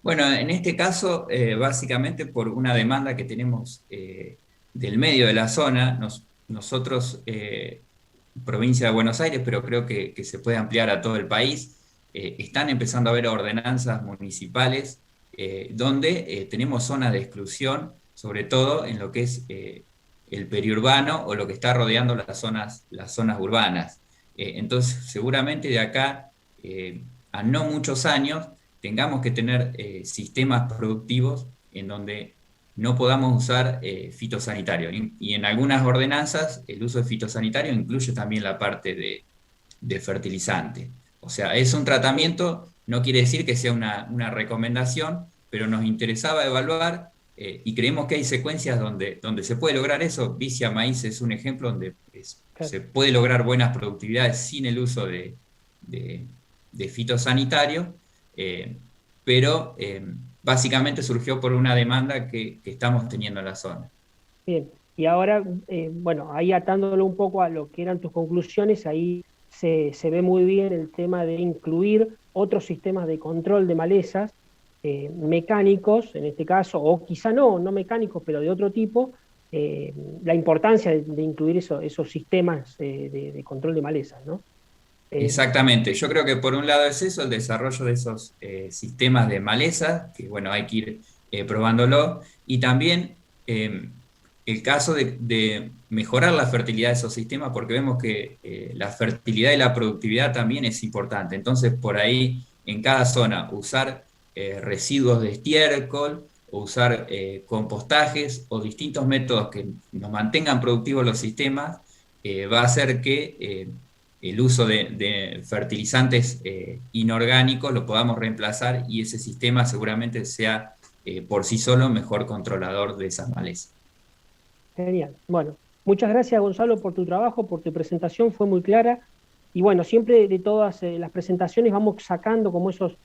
Bueno, en este caso, básicamente por una demanda que tenemos del medio de la zona, nosotros, provincia de Buenos Aires, pero creo que se puede ampliar a todo el país, están empezando a haber ordenanzas municipales donde tenemos zonas de exclusión, sobre todo en lo que es el periurbano o lo que está rodeando las zonas urbanas. Entonces, seguramente de acá a no muchos años tengamos que tener sistemas productivos en donde no podamos usar fitosanitario. Y en algunas ordenanzas el uso de fitosanitario incluye también la parte de fertilizante. O sea, es un tratamiento, no quiere decir que sea una recomendación, pero nos interesaba evaluar y creemos que hay secuencias donde se puede lograr eso. Vicia maíz es un ejemplo donde se puede lograr buenas productividades sin el uso de fitosanitario, pero básicamente surgió por una demanda que estamos teniendo en la zona. Bien, y ahora, bueno, ahí atándolo un poco a lo que eran tus conclusiones, ahí se ve muy bien el tema de incluir otros sistemas de control de malezas, mecánicos en este caso, o quizá no mecánicos, pero de otro tipo, la importancia de incluir esos sistemas de control de malezas, ¿no? Exactamente, yo creo que por un lado es eso, el desarrollo de esos sistemas de maleza, que bueno, hay que ir probándolo, y también el caso de mejorar la fertilidad de esos sistemas, porque vemos que la fertilidad y la productividad también es importante. Entonces, por ahí, en cada zona, usar residuos de estiércol, o usar compostajes o distintos métodos que nos mantengan productivos los sistemas, va a hacer que el uso de fertilizantes inorgánicos lo podamos reemplazar y ese sistema seguramente sea por sí solo mejor controlador de esas malezas. Genial. Bueno, muchas gracias Gonzalo por tu trabajo, por tu presentación, fue muy clara. Y bueno, siempre de todas las presentaciones vamos sacando como esos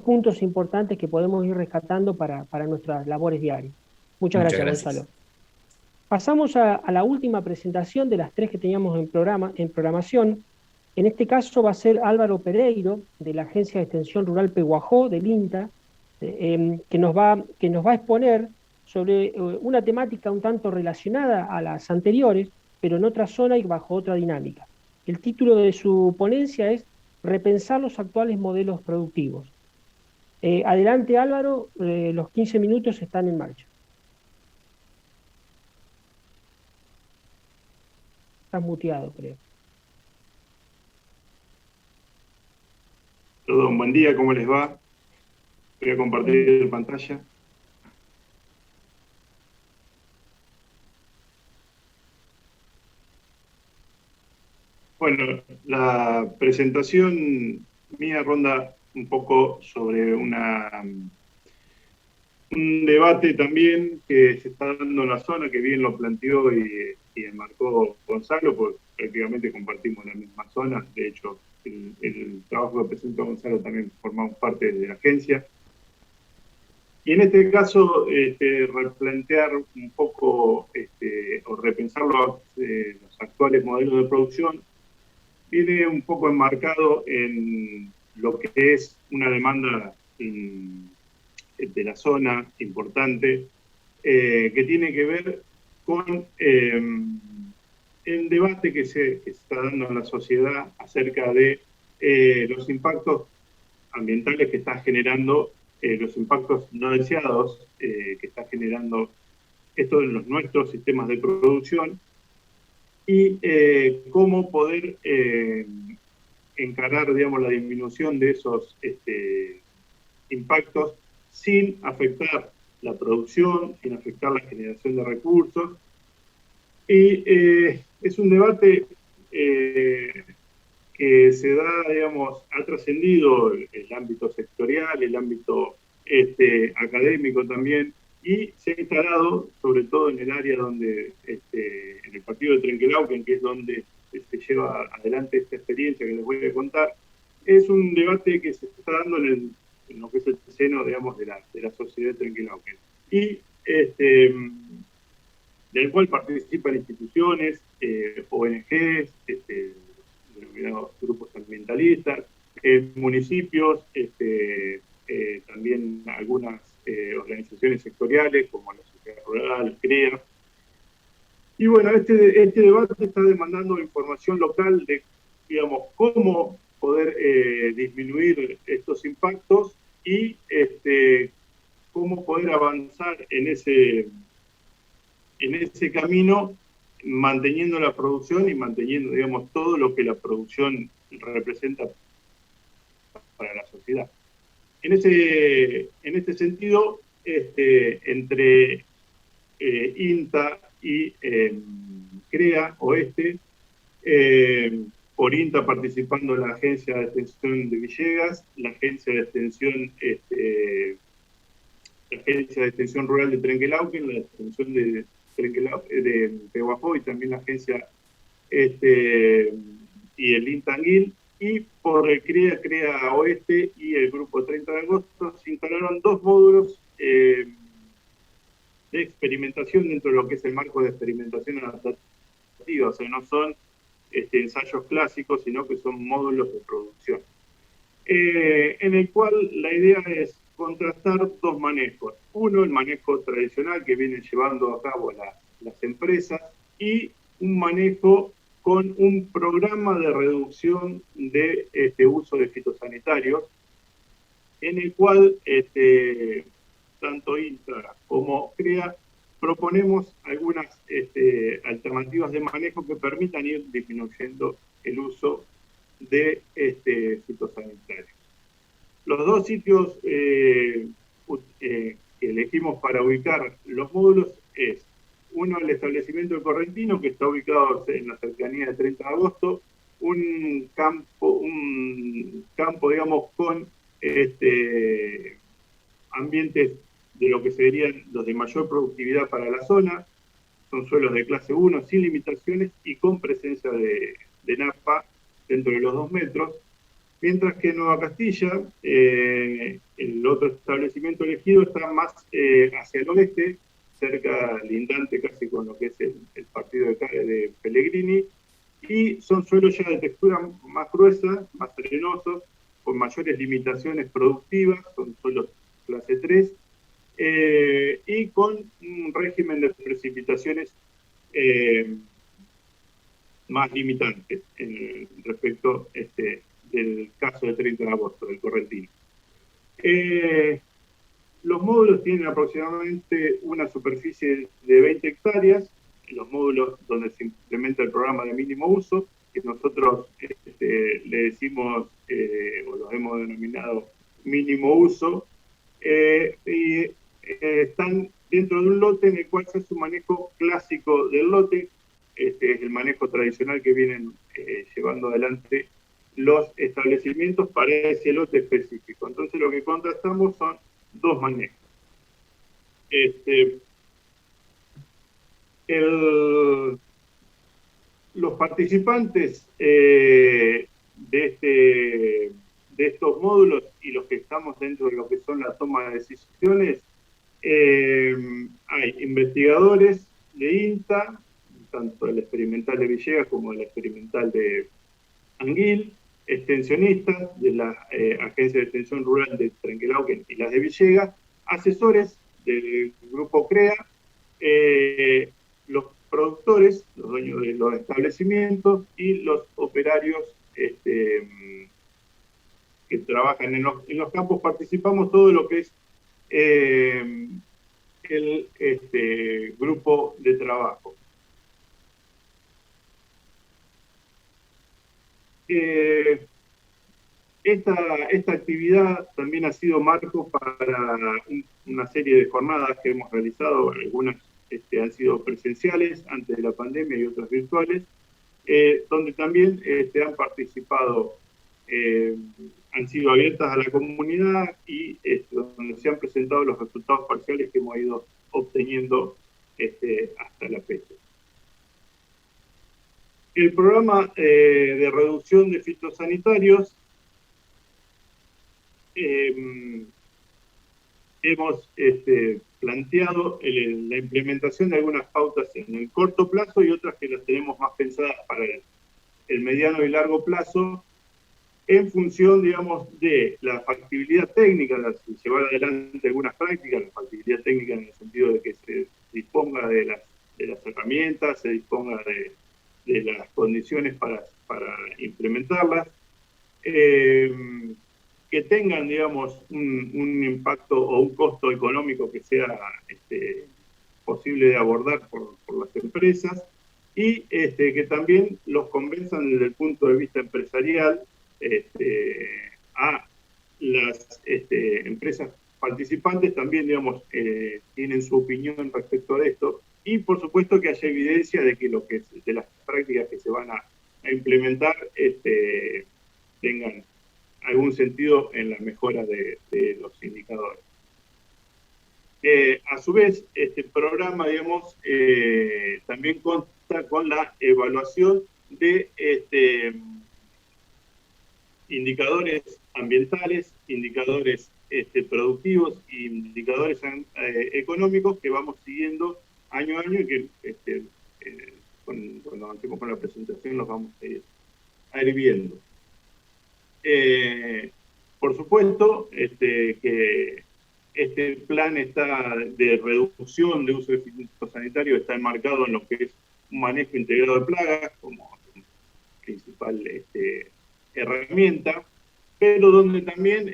puntos importantes que podemos ir rescatando para nuestras labores diarias. Muchas gracias, Gonzalo. Pasamos a la última presentación de las 3 que teníamos en programación. En este caso va a ser Álvaro Pereiro, de la Agencia de Extensión Rural Pehuajó, del INTA, que nos va a exponer sobre una temática un tanto relacionada a las anteriores, pero en otra zona y bajo otra dinámica. El título de su ponencia es Repensar los actuales modelos productivos. Adelante Álvaro, los 15 minutos están en marcha. Estás muteado, creo. Todo un buen día, ¿cómo les va? Voy a compartir pantalla. Bueno, la presentación mía ronda un poco sobre un debate también que se está dando en la zona, que bien lo planteó y enmarcó Gonzalo, porque prácticamente compartimos la misma zona. De hecho, el trabajo que presentó Gonzalo también formamos parte de la agencia. Y en este caso, replantear un poco o repensar los actuales modelos de producción viene un poco enmarcado en lo que es una demanda de la zona importante, que tiene que ver con el debate que se está dando en la sociedad acerca de los impactos ambientales que está generando, los impactos no deseados que está generando esto en los nuestros sistemas de producción, y cómo poder encarar, digamos, la disminución de esos impactos sin afectar la producción, sin afectar la generación de recursos. Y es un debate que se da, digamos, ha trascendido el ámbito sectorial, el ámbito académico también, y se ha instalado, sobre todo en el área donde, en el partido de Trenquelauquen, que es donde se lleva adelante esta experiencia que les voy a contar. Es un debate que se está dando en lo que es el seno, digamos, de la sociedad de Trenquelauquen. Y del cual participan instituciones, ONGs, denominados grupos ambientalistas, municipios, también algunas organizaciones sectoriales como la Sociedad Rural, CREA. Y bueno, este debate está demandando información local de, digamos, cómo poder disminuir estos impactos y cómo poder avanzar en ese camino, manteniendo la producción y manteniendo, digamos, todo lo que la producción representa para la sociedad. En este sentido, entre INTA y CREA Oeste, por INTA participando la Agencia de Extensión de Villegas, la Agencia de Extensión Rural de Trenquelauquen, la Extensión de Pehuajó, y también la Agencia y el INTA-ANGUIL, y por el CREA Oeste y el Grupo 30 de Agosto se instalaron 2 módulos de experimentación dentro de lo que es el marco de experimentación adaptativa. O sea, no son ensayos clásicos, sino que son módulos de producción. En el cual la idea es contrastar 2 manejos. Uno, el manejo tradicional que vienen llevando a cabo las empresas, y un manejo con un programa de reducción de uso de fitosanitarios, en el cual tanto INTA como CREA proponemos algunas alternativas de manejo que permitan ir disminuyendo el uso de fitosanitarios. Los 2 sitios que elegimos para ubicar los módulos es uno, el establecimiento de Correntino, que está ubicado en la cercanía de 30 de agosto, un campo, digamos, con ambientes de lo que serían los de mayor productividad para la zona. Son suelos de clase 1, sin limitaciones y con presencia de NAPA dentro de los 2 metros. Mientras que en Nueva Castilla, el otro establecimiento elegido está más hacia el oeste, cerca, lindante casi con lo que es el partido de Pellegrini, y son suelos ya de textura más gruesa, más arenosos, con mayores limitaciones productivas, son suelos clase 3, y con un régimen de precipitaciones más limitantes respecto del caso de 30 de agosto, del Correntino. Los módulos tienen aproximadamente una superficie de 20 hectáreas, los módulos donde se implementa el programa de mínimo uso, que nosotros le decimos, o lo los hemos denominado mínimo uso, y están dentro de un lote en el cual se hace un manejo clásico del lote. Este es el manejo tradicional que vienen llevando adelante los establecimientos para ese lote específico. Entonces lo que contrastamos son dos manejos. Los participantes de estos módulos y los que estamos dentro de lo que son la toma de decisiones, hay investigadores de INTA, tanto el experimental de Villegas como el experimental de Anguil, extensionistas de la Agencia de Extensión Rural de Trenquelauquen y las de Villegas, asesores del grupo CREA, los productores, los dueños de los establecimientos y los operarios que trabajan en los campos. Participamos todo lo que es el grupo de trabajo. Esta actividad también ha sido marco para una serie de jornadas que hemos realizado. Algunas han sido presenciales antes de la pandemia y otras virtuales, donde también han participado, han sido abiertas a la comunidad y donde se han presentado los resultados parciales que hemos ido obteniendo hasta la fecha. El programa de reducción de fitosanitarios, hemos planteado la implementación de algunas pautas en el corto plazo y otras que las tenemos más pensadas para el mediano y largo plazo, en función, digamos, de la factibilidad técnica, de llevar adelante algunas prácticas, la factibilidad técnica en el sentido de que se disponga de las herramientas, se disponga de las condiciones para implementarlas, que tengan, digamos, un impacto o un costo económico que sea posible de abordar por las empresas, y que también los convenzan desde el punto de vista empresarial a las empresas participantes también, digamos, tienen su opinión respecto a esto, y por supuesto que haya evidencia de que de las prácticas que se van a implementar tengan algún sentido en la mejora de los indicadores. A su vez, este programa, digamos, también consta con la evaluación de indicadores ambientales, indicadores productivos e indicadores económicos que vamos siguiendo año a año y que cuando avancemos con la presentación los vamos a ir viendo. Por supuesto que este plan de reducción de uso de fitosanitario está enmarcado en lo que es un manejo integrado de plagas como principal herramienta, pero donde también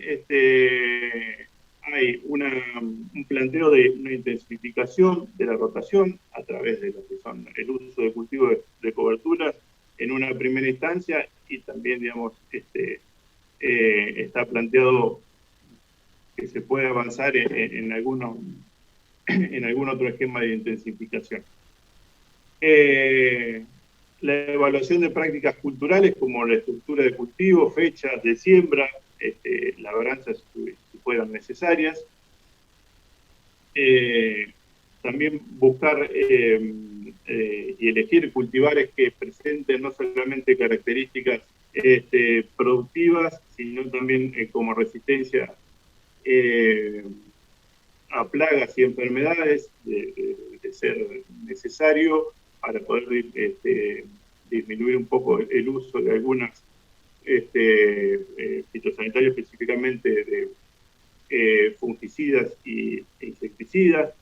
hay un planteo de una intensificación de la rotación a través de lo que son el uso de cultivos de coberturas en una primera instancia, y también, digamos, está planteado que se puede avanzar en algún otro esquema de intensificación. La evaluación de prácticas culturales como la estructura de cultivo, fechas de siembra, labranzas si fueran necesarias. También buscar y elegir cultivares que presenten no solamente características productivas, sino también como resistencia a plagas y enfermedades, de ser necesario para poder disminuir un poco el uso de algunas fitosanitarios, específicamente de fungicidas e insecticidas.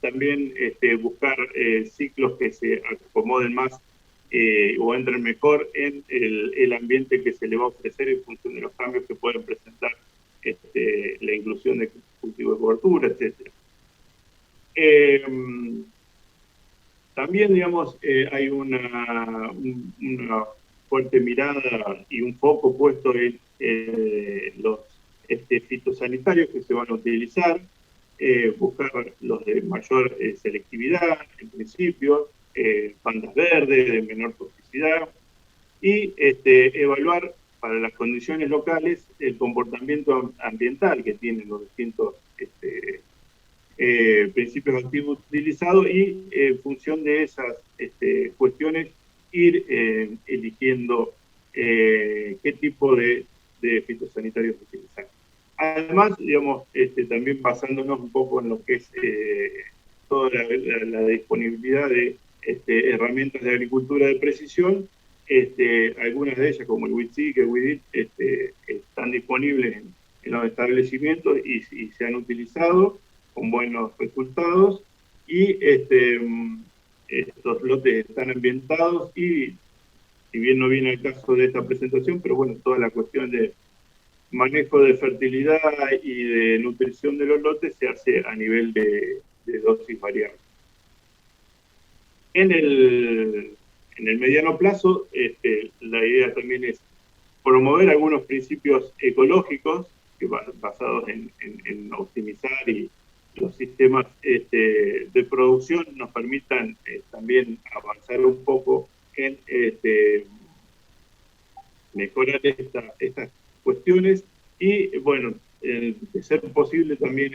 También buscar ciclos que se acomoden más o entren mejor en el ambiente que se le va a ofrecer en función de los cambios que pueden presentar la inclusión de cultivos de cobertura, etc. También, digamos, hay una fuerte mirada y un foco puesto en los fitosanitarios que se van a utilizar, buscar los de mayor selectividad, en principio, bandas verdes de menor toxicidad, y evaluar para las condiciones locales el comportamiento ambiental que tienen los distintos principios activos utilizados, y en función de esas cuestiones ir eligiendo qué tipo de fitosanitarios utilizar. Además, digamos, también basándonos un poco en lo que es toda la disponibilidad de herramientas de agricultura de precisión, algunas de ellas, como el WITSEEK, el WIDIT, están disponibles en los establecimientos y se han utilizado con buenos resultados, y estos lotes están ambientados, y si bien no viene el caso de esta presentación, pero bueno, toda la cuestión de manejo de fertilidad y de nutrición de los lotes se hace a nivel de dosis variable. En el mediano plazo, la idea también es promover algunos principios ecológicos que basados en optimizar y los sistemas de producción nos permitan también avanzar un poco en mejorar estas cuestiones, y bueno, de ser posible también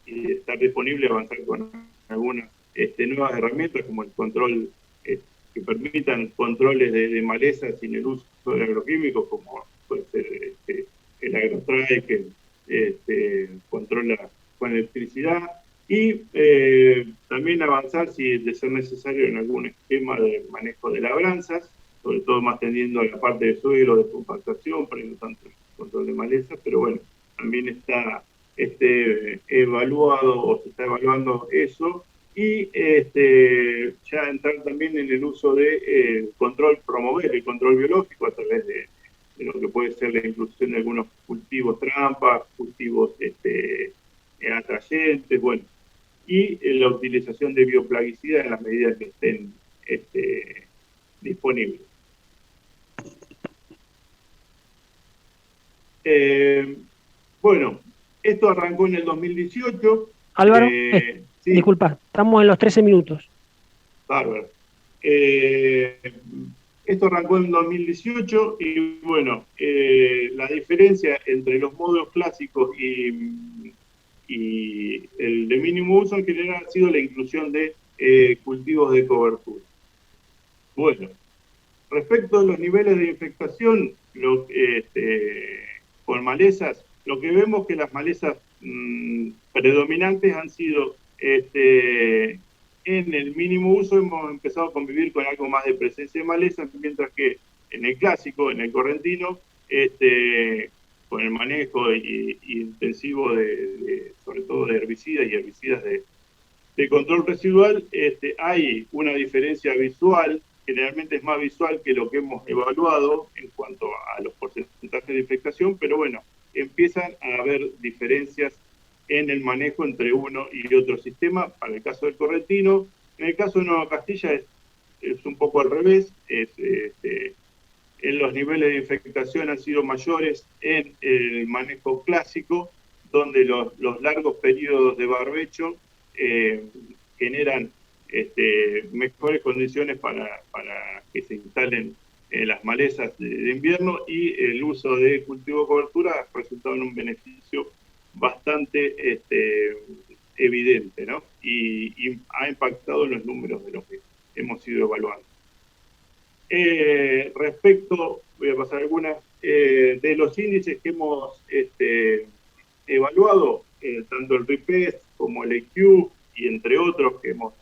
y estar disponible avanzar con algunas nuevas herramientas como el control, que permitan controles de malezas sin el uso de agroquímicos, como puede ser el AgroTrack, que controla con electricidad, y también avanzar, si de ser necesario, en algún esquema de manejo de labranzas, sobre todo más tendiendo a la parte de suelo, de compactación, para no tanto control de malezas, pero bueno, también está evaluado, o se está evaluando eso, y ya entrar también en el uso de control, promover el control biológico a través de lo que puede ser la inclusión de algunos cultivos trampas, cultivos atrayentes, bueno, y la utilización de bioplaguicidas en las medidas que estén disponibles. Bueno, esto arrancó en el 2018. Álvaro, sí. Disculpa, estamos en los 13 minutos. Bárbaro. Esto arrancó en 2018 y bueno, la diferencia entre los módulos clásicos y el de mínimo uso en general ha sido la inclusión de cultivos de cobertura. Bueno, respecto a los niveles de infectación por malezas, lo que vemos es que las malezas predominantes han sido en el mínimo uso. Hemos empezado a convivir con algo más de presencia de malezas, mientras que en el clásico, en el correntino, con el manejo intensivo sobre todo de herbicidas y herbicidas de control residual, hay una diferencia visual. Generalmente es más visual que lo que hemos evaluado en cuanto a los porcentajes de infectación, pero bueno, empiezan a haber diferencias en el manejo entre uno y otro sistema. Para el caso del correntino, en el caso de Nueva Castilla es un poco al revés. En los niveles de infectación han sido mayores en el manejo clásico, donde los largos periodos de barbecho generan mejores condiciones para que se instalen las malezas de invierno, y el uso de cultivo de cobertura ha resultado en un beneficio bastante evidente, ¿no? Y ha impactado en los números de los que hemos ido evaluando. Respecto, voy a pasar algunas, de los índices que hemos evaluado, tanto el RIPEST como el EQ, y entre otros que hemos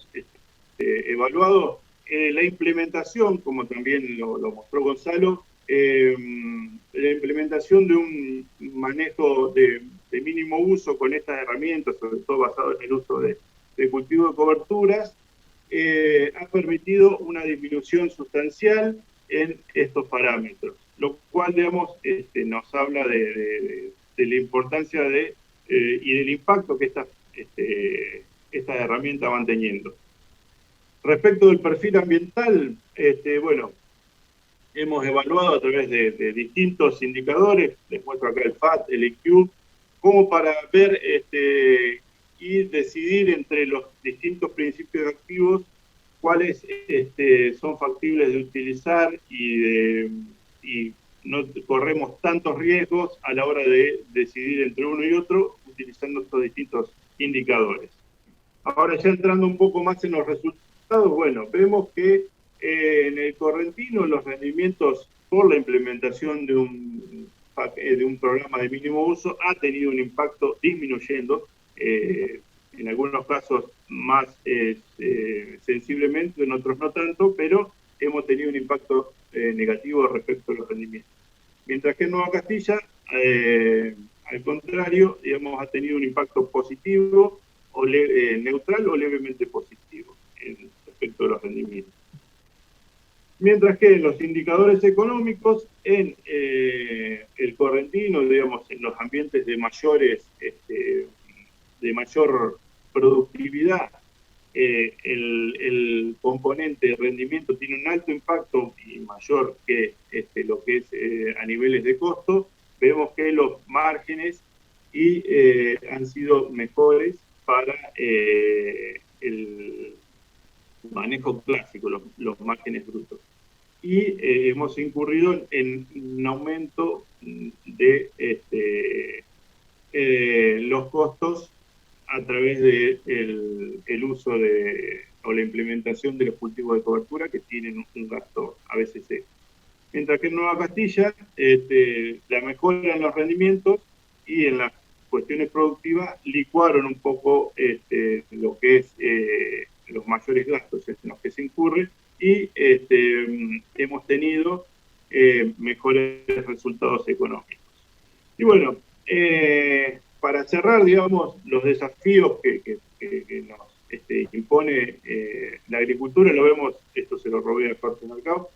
evaluado, la implementación, como también lo mostró Gonzalo, la implementación de un manejo de mínimo uso con estas herramientas, sobre todo basado en el uso de cultivo de coberturas, ha permitido una disminución sustancial en estos parámetros, lo cual, digamos, nos habla de la importancia y del impacto que estas herramientas van teniendo. Respecto del perfil ambiental, bueno, hemos evaluado a través de distintos indicadores, les muestro acá el FAT, el EQ, como para ver y decidir entre los distintos principios activos cuáles son factibles de utilizar y no corremos tantos riesgos a la hora de decidir entre uno y otro utilizando estos distintos indicadores. Ahora ya entrando un poco más en los resultados, bueno, vemos que en el correntino los rendimientos por la implementación de un programa de mínimo uso ha tenido un impacto disminuyendo, en algunos casos más sensiblemente, en otros no tanto, pero hemos tenido un impacto negativo respecto a los rendimientos. Mientras que en Nueva Castilla, al contrario, digamos, ha tenido un impacto positivo, o neutral o levemente positivo respecto a los rendimientos. Mientras que en los indicadores económicos, en el correntino, digamos, en los ambientes de mayor productividad, el componente de rendimiento tiene un alto impacto y mayor que lo que es a niveles de costo. Vemos que los márgenes han sido mejores para el manejo clásico, los márgenes brutos. Y hemos incurrido en un aumento de los costos a través del uso o la implementación de los cultivos de cobertura que tienen un gasto a veces extra. Mientras que en Nueva Castilla, la mejora en los rendimientos y en las cuestiones productivas licuaron un poco lo que es los mayores gastos en los que se incurre y hemos tenido mejores resultados económicos. Y bueno, para cerrar, digamos, los desafíos que nos impone la agricultura, lo vemos, esto se lo robé a Jorge Mercado,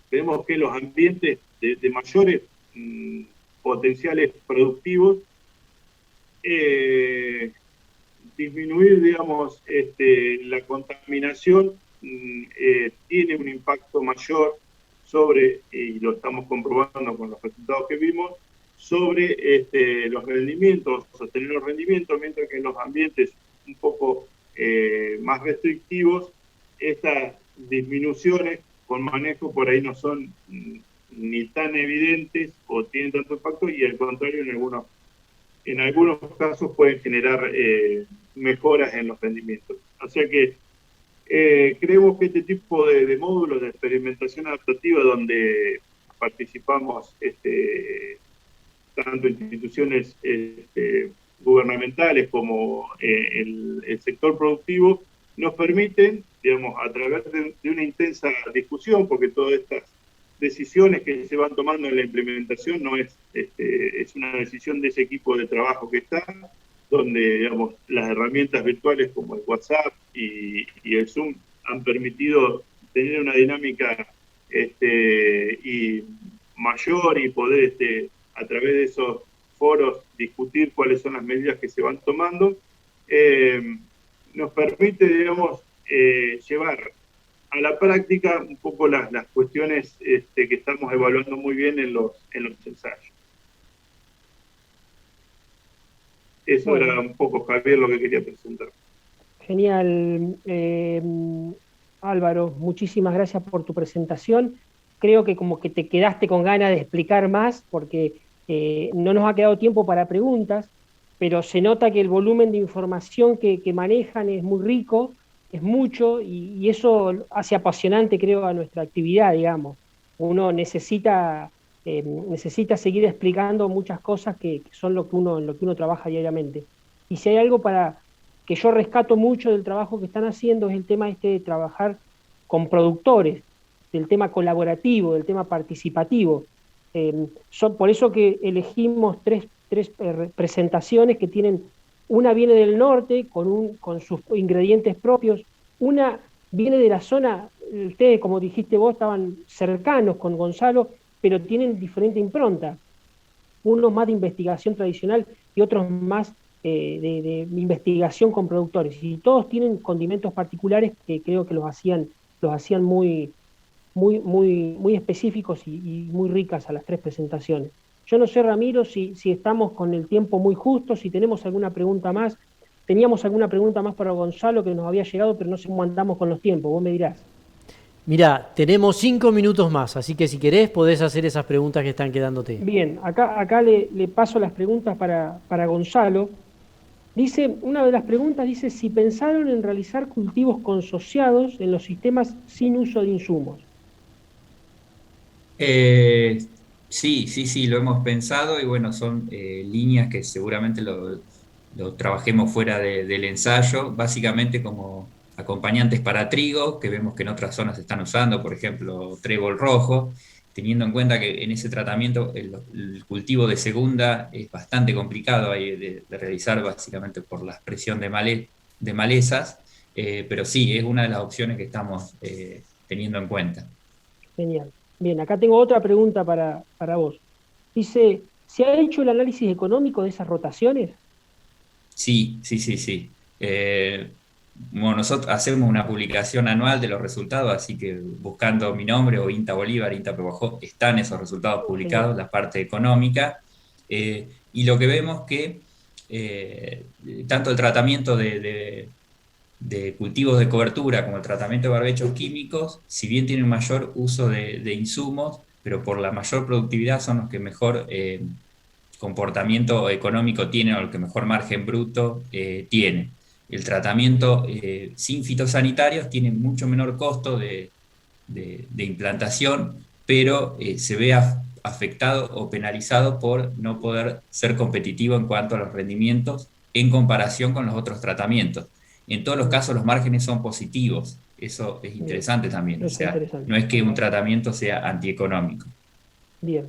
vemos que los ambientes de mayores potenciales productivos, disminuir, digamos, la contaminación tiene un impacto mayor sobre, y lo estamos comprobando con los resultados que vimos, sobre los rendimientos, sostener los rendimientos, mientras que en los ambientes un poco más restrictivos, estas disminuciones con manejo por ahí no son ni tan evidentes o tienen tanto impacto, y al contrario, en algunos casos pueden generar mejoras en los rendimientos. O sea que creemos que este tipo de módulos de experimentación adaptativa, donde participamos tanto instituciones gubernamentales como el sector productivo, nos permiten, digamos, a través de una intensa discusión, porque todas estas decisiones que se van tomando en la implementación no es una decisión de ese equipo de trabajo que está, donde, digamos, las herramientas virtuales como el WhatsApp y el Zoom han permitido tener una dinámica y mayor y poder a través de esos foros discutir cuáles son las medidas que se van tomando, nos permite, digamos, llevar a la práctica un poco las cuestiones que estamos evaluando muy bien en los ensayos. Eso bueno, era un poco, Javier, lo que quería presentar. Genial. Álvaro, muchísimas gracias por tu presentación. Creo que como que te quedaste con ganas de explicar más, porque no nos ha quedado tiempo para preguntas, pero se nota que el volumen de información que manejan es muy rico, es mucho, y eso hace apasionante, creo, a nuestra actividad, digamos. Uno necesita seguir explicando muchas cosas que son en lo que uno trabaja diariamente. Y si hay algo que yo rescato mucho del trabajo que están haciendo, es el tema de trabajar con productores, del tema colaborativo, del tema participativo. Por eso que elegimos tres presentaciones que tienen, una viene del norte con sus ingredientes propios, una viene de la zona, ustedes, como dijiste vos, estaban cercanos con Gonzalo, pero tienen diferente impronta, unos más de investigación tradicional y otros más de investigación con productores, y todos tienen condimentos particulares que creo que los hacían muy muy específicos y muy ricas a las tres presentaciones. Yo no sé, Ramiro, si estamos con el tiempo muy justo, si tenemos alguna pregunta más. Teníamos alguna pregunta más para Gonzalo que nos había llegado, pero no sé cómo andamos con los tiempos, vos me dirás. Mirá, tenemos 5 minutos más, así que si querés podés hacer esas preguntas que están quedándote. Bien, acá le paso las preguntas para Gonzalo. Dice, una de las preguntas dice si pensaron en realizar cultivos consociados en los sistemas sin uso de insumos. Sí, lo hemos pensado y bueno, son líneas que seguramente lo trabajemos fuera del ensayo, básicamente como acompañantes para trigo, que vemos que en otras zonas se están usando, por ejemplo, trébol rojo, teniendo en cuenta que en ese tratamiento el cultivo de segunda es bastante complicado ahí de realizar, básicamente por la expresión de malezas, pero sí, es una de las opciones que estamos teniendo en cuenta. Genial. Bien, acá tengo otra pregunta para vos. Dice, ¿se ha hecho el análisis económico de esas rotaciones? Sí. Bueno, nosotros hacemos una publicación anual de los resultados, así que buscando mi nombre o INTA Bolívar, INTA Pehuajó, están esos resultados publicados, Genial. la parte económica. Y lo que vemos que tanto el tratamiento de cultivos de cobertura como el tratamiento de barbechos químicos, si bien tienen mayor uso de insumos, pero por la mayor productividad son los que mejor comportamiento económico tienen o el que mejor margen bruto tiene. El tratamiento sin fitosanitarios tiene mucho menor costo de implantación, pero se ve afectado o penalizado por no poder ser competitivo en cuanto a los rendimientos en comparación con los otros tratamientos. En todos los casos los márgenes son positivos, eso es interesante también, o Eso es sea, interesante. no es que un tratamiento sea antieconómico. Bien.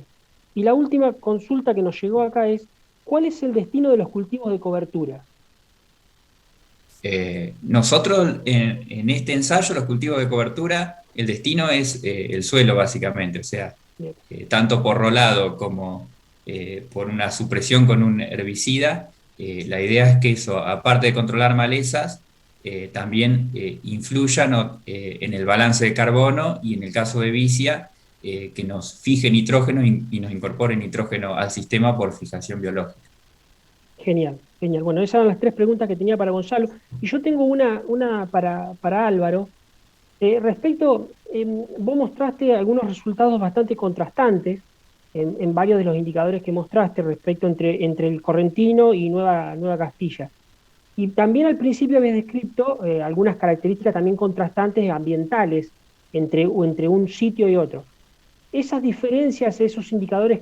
Y la última consulta que nos llegó acá es, ¿cuál es el destino de los cultivos de cobertura? Nosotros en este ensayo, los cultivos de cobertura, el destino es el suelo básicamente, o sea, Bien. tanto por rolado como por una supresión con un herbicida, la idea es que eso, aparte de controlar malezas, también influyan en el balance de carbono y en el caso de vicia, que nos fije nitrógeno y nos incorpore nitrógeno al sistema por fijación biológica. Genial, genial. Bueno, esas eran las tres preguntas que tenía para Gonzalo. Y yo tengo una para Álvaro. Respecto, vos mostraste algunos resultados bastante contrastantes en varios de los indicadores que mostraste respecto entre el Correntino y Nueva Castilla. Y también al principio habías descrito algunas características también contrastantes ambientales entre un sitio y otro. Esas diferencias, esos indicadores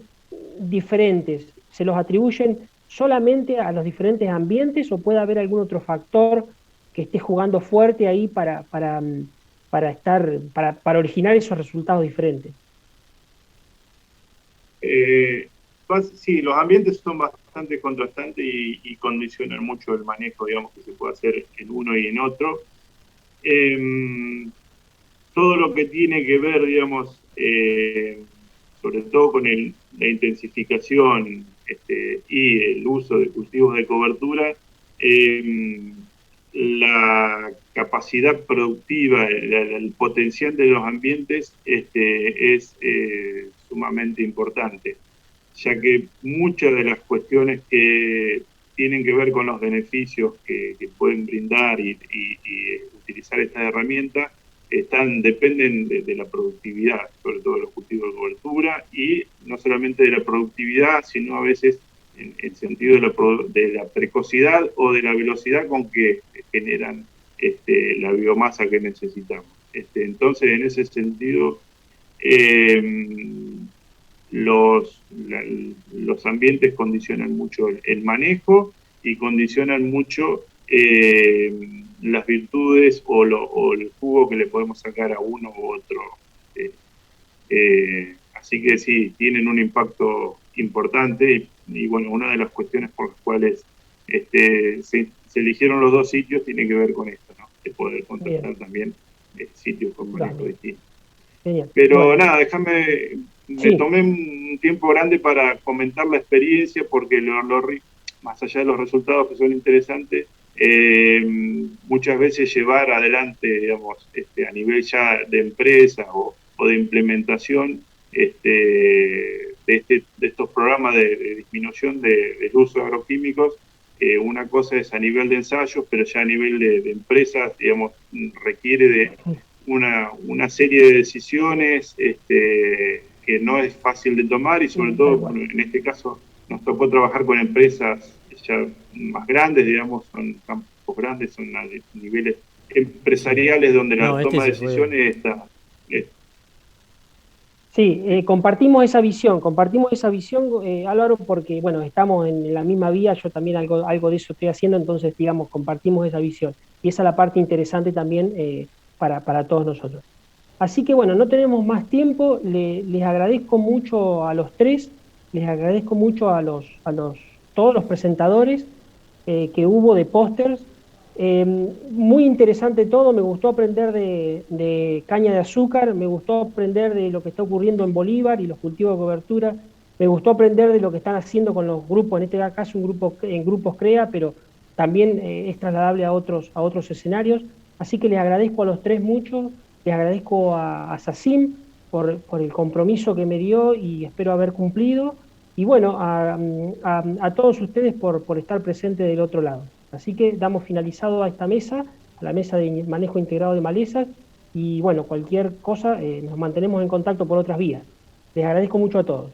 diferentes, ¿se los atribuyen solamente a los diferentes ambientes o puede haber algún otro factor que esté jugando fuerte ahí para originar esos resultados diferentes? Sí, los ambientes son bastante contrastantes y condicionan mucho el manejo, digamos, que se puede hacer en uno y en otro. Todo lo que tiene que ver, digamos, sobre todo con la intensificación y el uso de cultivos de cobertura, la capacidad productiva, el potencial de los ambientes es sumamente importante, ya que muchas de las cuestiones que tienen que ver con los beneficios que pueden brindar y utilizar esta herramienta dependen de la productividad, sobre todo de los cultivos de cobertura, y no solamente de la productividad, sino a veces en el sentido de la precocidad o de la velocidad con que generan la biomasa que necesitamos. Entonces, en ese sentido, los ambientes condicionan mucho el manejo y condicionan mucho las virtudes o el jugo que le podemos sacar a uno u otro. Así que sí, tienen un impacto importante y bueno, una de las cuestiones por las cuales se eligieron los dos sitios tiene que ver con esto, ¿no? De poder contrastar también sitios con manejo distinto. Pero bueno, nada, me tomé un tiempo grande para comentar la experiencia porque más allá de los resultados que son interesantes, muchas veces llevar adelante, digamos, a nivel ya de empresa o o de implementación de estos programas de disminución del uso de agroquímicos. Una cosa es a nivel de ensayos, pero ya a nivel de empresas, digamos, requiere de una serie de decisiones que no es fácil de tomar, y sobre todo, bueno, en este caso nos tocó trabajar con empresas ya más grandes, digamos, son campos grandes, son a niveles empresariales donde la toma de decisiones está... Sí, compartimos esa visión, Álvaro, porque, bueno, estamos en la misma vía, yo también algo de eso estoy haciendo, entonces, digamos, compartimos esa visión. Y esa es la parte interesante también para todos nosotros. Así que, bueno, no tenemos más tiempo, les agradezco mucho a los tres, les agradezco mucho a todos los presentadores que hubo de pósters. Muy interesante todo, me gustó aprender de caña de azúcar, me gustó aprender de lo que está ocurriendo en Bolívar y los cultivos de cobertura, me gustó aprender de lo que están haciendo con los grupos, en este caso en grupos CREA, pero también es trasladable a otros escenarios. Así que les agradezco a los tres mucho, les agradezco a Sacim por el compromiso que me dio y espero haber cumplido, y bueno, a todos ustedes por estar presentes del otro lado. Así que damos finalizado a esta mesa, a la mesa de manejo integrado de malezas, y bueno, cualquier cosa nos mantenemos en contacto por otras vías. Les agradezco mucho a todos.